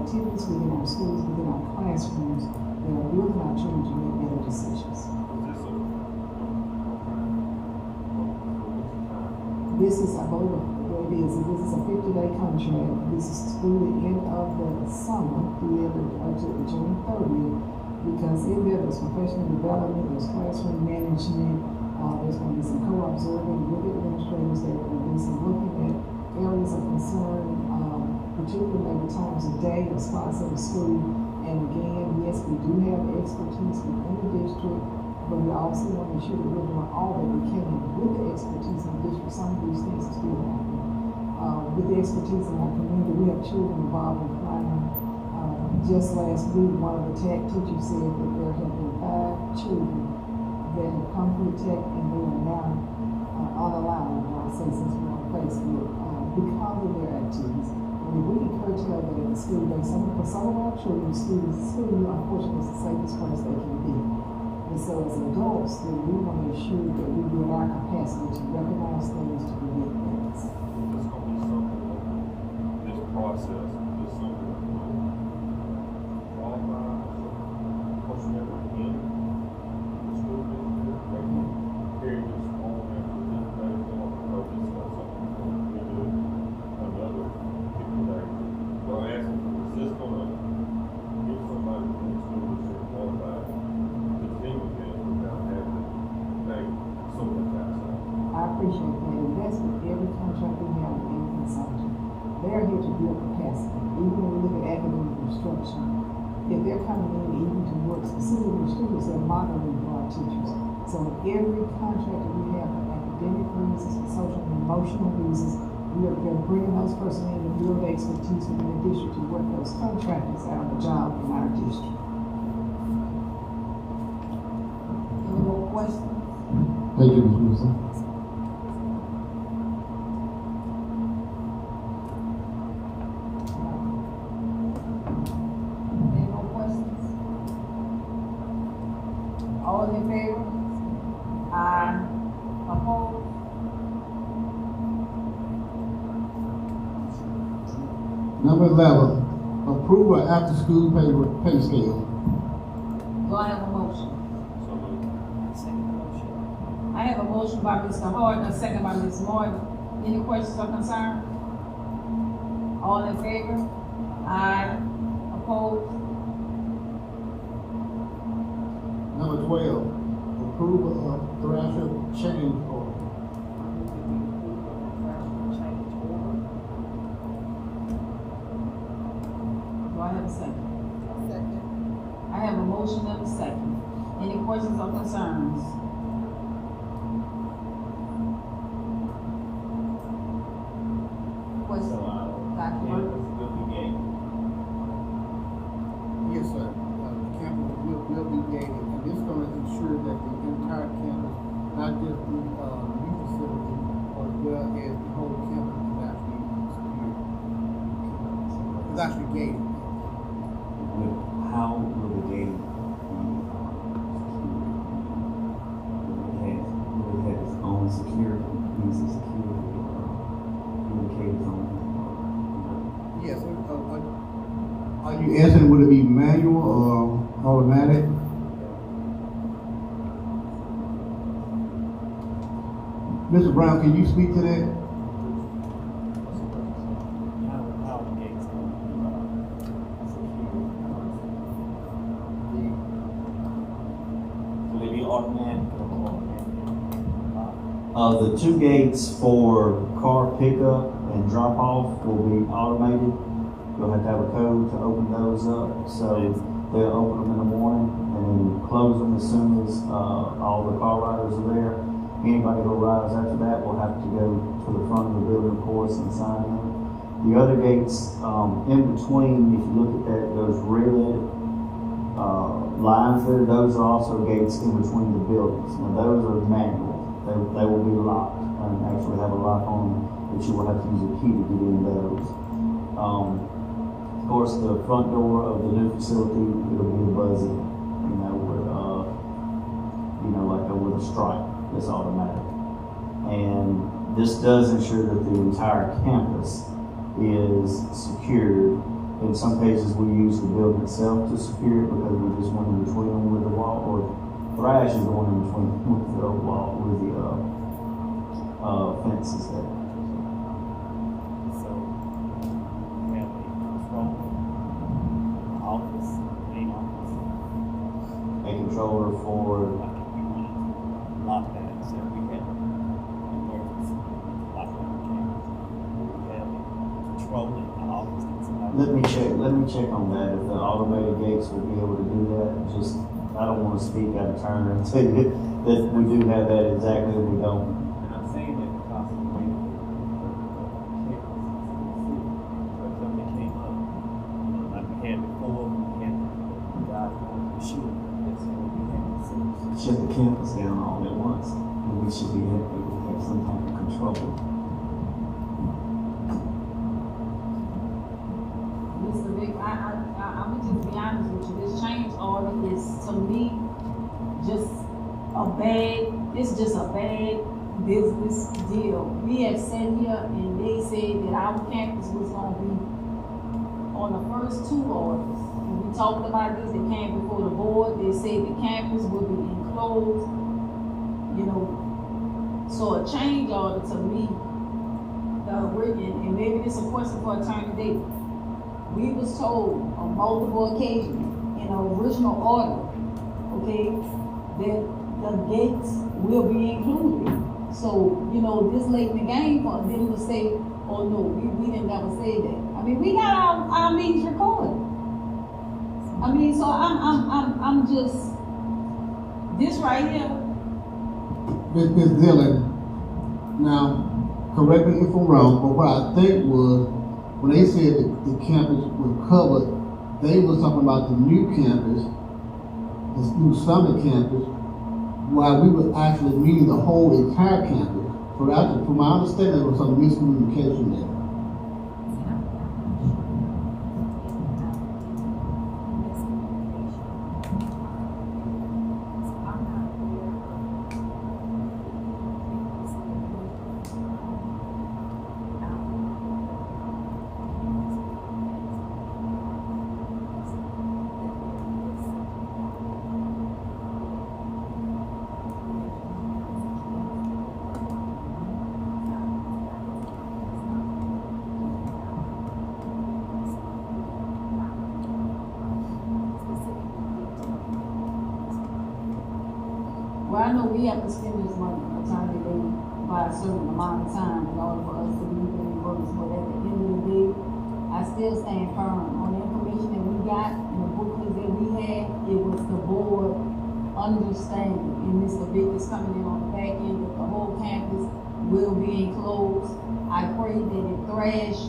activities within our schools, within our classrooms, that are building our children to make better decisions. This is, I believe, what it is. This is a 50-day contract. This is through the end of the summer, through the end of June 30th, because in there, there's professional development, there's classroom management, there's going to be some co-observing with administrators, there will be some looking at areas of concern, particularly maybe times of day or spots of the school. And again, yes, we do have expertise within the district, but we also want to ensure that we're doing all that we can with the expertise in the district. Some of these things are still happening. With the expertise in our community, we have children involved in crime. Just last week, one of the tech teachers said that there have been 5 children that have come through tech and they are now unalive, I'll say, since we're on Facebook, because of their activities. And if we can curtail that at the school day, for some of our children, school, unfortunately, is the safest place they can be. And so as adults, then we want to ensure that we build our capacity to recognize things, to prevent things. It's going to be something like this process is something that will qualify personnel in the school district. They can carry this on after this day, or this is something that we do another 50 days. So I asked them, is this going to give somebody in the school district qualified to continue this without having to pay so much outside? I appreciate that, and that's with every contract we have with any consultant. They're here to build capacity. Even when we look at academic instruction, if they're coming in even to work specifically with students, they're modeling for our teachers. So every contract that we have for academic reasons, for social and emotional reasons, we are bringing those persons in to build expertise within the district to work those contractors out of the job in our district. Any more questions? Thank you, Ms. Wilson. Any more questions? All in favor? Aye. Opposed? Number 11, approve an after-school pay scale. Do I have a motion? I have a motion by Mr. Horton, a second by Ms. Morton. Any questions or concerns? All in favor? Aye. Opposed? Number 12, approve a Thrasher change order. Do I have a second? I have a motion and a second. Any questions or concerns? Questions? Dr. Burke? Yes, sir. The campus will be gated, and this is going to ensure that the entire campus, not just the new facility, as well as the whole campus is actually secure. It's actually gated. How will the gate be will it have its own security, means of security, indicated on? Yes. Are you asking, would it be manual or automatic? Mr. Brown, can you speak to that? Will it be automatic or the 2 gates for car pickup and drop off will be automated. You'll have to have a code to open those up. So they'll open them in the morning and then close them as soon as all the car riders are there. Anybody who arrives after that will have to go to the front of the building, of course, and sign in. The other gates in between, if you look at that, those red lines there, those are also gates in between the buildings. Now those are manual. They will be locked and actually have a lock on them, but you will have to use a key to get in those. Of course, the front door of the new facility, it'll be a buzzer, with a stripe that's automatic. And this does ensure that the entire campus is secured In some cases, we use the building itself to secure it because we just went in between them with the wall, or Thrash is the one in between with the wall, with the fences there. So, we have a control office, main office. A controller for, Like if we wanted to lock that, so we have emergency lockdown cameras. We have a control in the office. let me check on that, if the automated gates will be able to do that. Just, I don't wanna speak out of turn and tell you that we do have that exactly, and we don't. And I'm saying that because of the way that but something came up, like we had before, we had the guy on the shoe, that's what we had to see. Shut the campus down all at once, and we should be able to have some type of control. Mr. Vic, I'm gonna just be honest with you, this change order is, to me, just it's just a bad business deal. We have sat here and they said that our campus was gonna be on the first two orders. And we talked about this, it came before the board, they said the campus would be enclosed, you know. So a change order to me, and maybe this is a question for Attorney Davis. We was told on multiple occasions in the original order, okay, that the gates will be included. So, you know, this late in the game for them to say, oh no, we didn't ever say that. I mean, we got our meetings recorded. I mean, so I'm just, this right here. Ms. Dillon, now, correct me if I'm wrong, but what I think was, when they said that the campus was covered, they was talking about the new campus, this new Summit campus, while we were actually meeting the whole entire campus. So actually, from my understanding, there was some miscommunication there. Well, I know we have to spend this money, Attorney Davis, by a certain amount of time in order for us to meet the reimbursements, but at the end of the day, I still stand firm on the information that we got and the booklets that we had. It was the board understanding, and Mr. Vick is coming in on the back end, that the whole campus will be enclosed. I pray that if Thrash,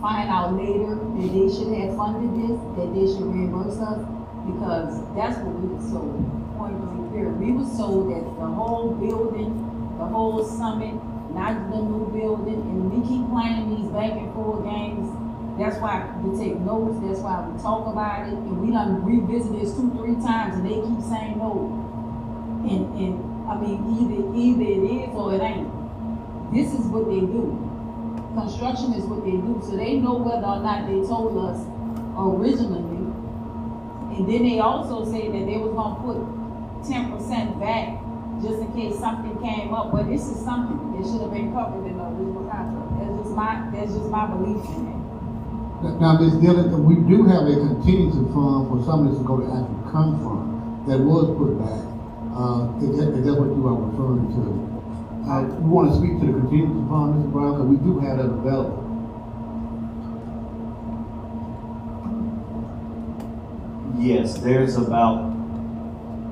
find out later that they should have funded this, that they should reimburse us, because that's what we were sold. Point blank period. We were sold that the whole building, the whole Summit, not the new building, and we keep playing these back and forth games. That's why we take notes, that's why we talk about it, and we done revisit this 2-3 times, and they keep saying no. And I mean, either it is or it ain't. This is what they do. Construction is what they do, so they know whether or not they told us originally. And then they also say that they was gonna put 10% back just in case something came up, but this is something that should have been covered in the original contract. That's just my belief in it. Now, Ms. Dillon, we do have a contingency fund for some of this to go to actually come from, that was put back. Is that what you are referring to? You want to speak to the contingency fund, Mr. Brown, because we do have that available. Yes, there's about,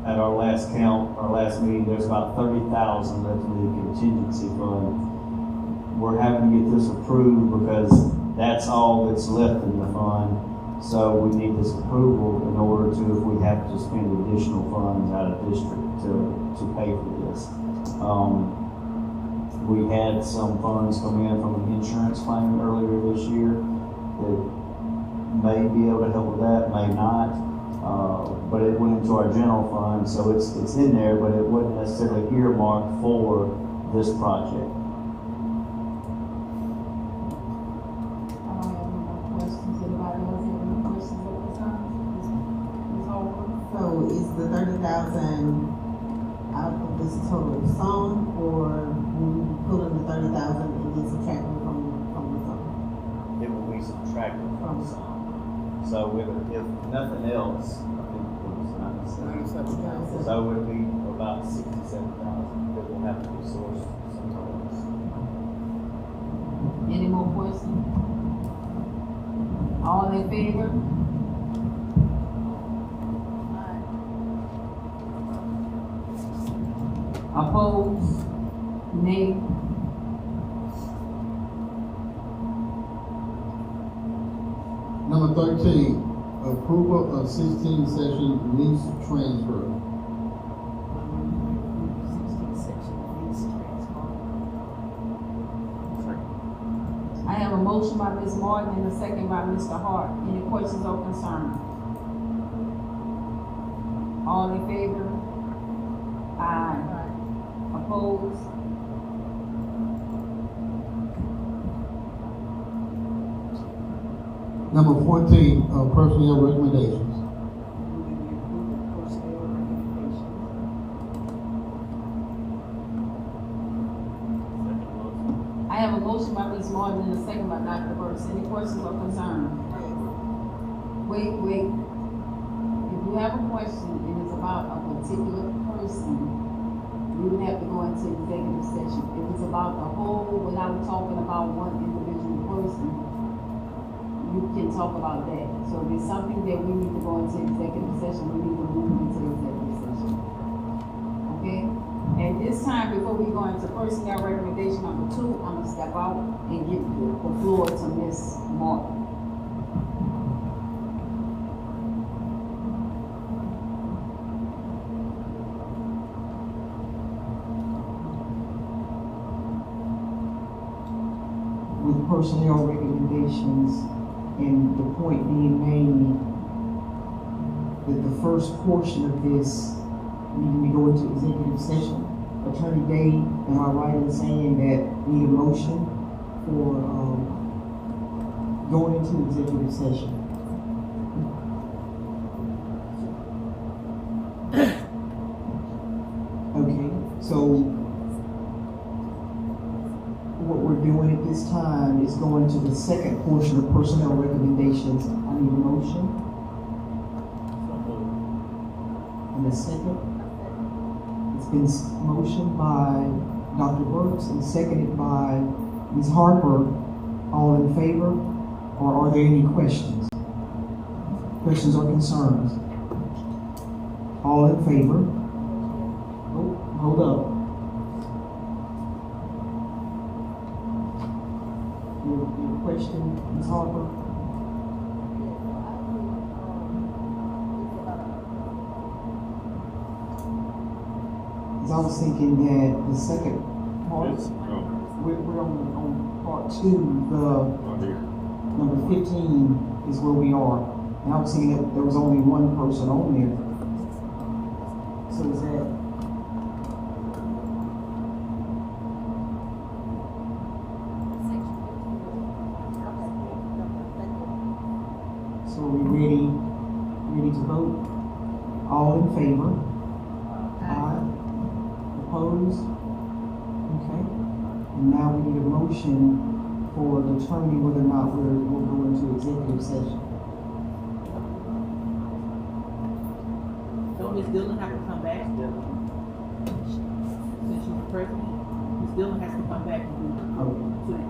at our last count, our last meeting, there's about 30,000 left in the contingency fund. We're having to get this approved because that's all that's left in the fund. So we need this approval in order to, if we have to spend additional funds out of district to pay for this. We had some funds come in from an insurance claim earlier this year that may be able to help with that, may not. But it went into our general fund, so it's in there, but it wasn't necessarily earmarked for this project. I don't have is the 30,000 out of this total sum, or will you be pulling the 30,000 and then subtracting from the sum? It will be subtracted from some. So if nothing else, I think it was 97,000. So it'll be about 67,000 that will have to be sourced somewhere else. Any more questions? All in favor? Opposed? Nay? Number 13, approval of 16 session lease transfer. I have a motion by Ms. Martin and a second by Mr. Hart. Any questions or concerns? All in favor? Aye. Opposed? Number 14, personnel recommendations. I have a motion by Ms. Martin and a second by Dr. Burks. Any questions or concerns? Wait. If you have a question and it's about a particular person, we would have to go into executive session. If it's about the whole, without talking about one individual person, you can talk about that. So if it's something that we need to go into executive session, we need to move into executive session. Okay? At this time, before we go into personnel recommendation number 2, I'm gonna step out and give the floor to Ms. Martin. With personnel recommendations, and the point being made that the first portion of this need to go into executive session. Attorney Day, am I right in saying that we need a motion for going into executive session? Okay, so what we're doing at this time is going to the second portion of personnel recommendations. I need a motion. And a second. It's been motioned by Dr. Burks and seconded by Ms. Harper. All in favor? Or are there any questions? Questions or concerns? All in favor? Oh, hold up. Your question, Ms. Harper? I was thinking that the second part, we're on part 2, the number 15 is where we are. And I was thinking that there was only one person on there. So is that? So are we ready to vote? All in favor? Aye. Opposed? Okay. And now we need a motion for determining whether or not we'll go into executive session. Don't Ms. Dillon have to come back? Since she's the president, Ms. Dillon has to come back and do it.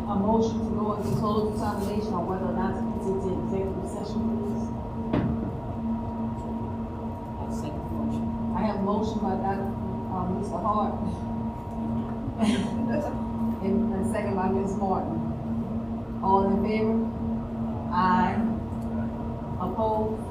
A motion to go into closed determination on whether or not to continue executive session, please. Hart. And second by Ms. Martin. All in favor? Aye. Opposed?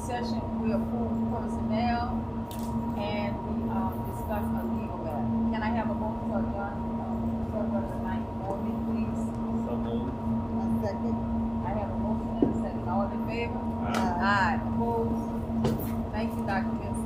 session, we approve personnel, and we, discuss a legal matter. Can I have a motion to adjourn, February the 9th board meeting, please? So moved. A second. I have a motion and a second. All in favor? Aye. Opposed? Thank you, Dr. Benson.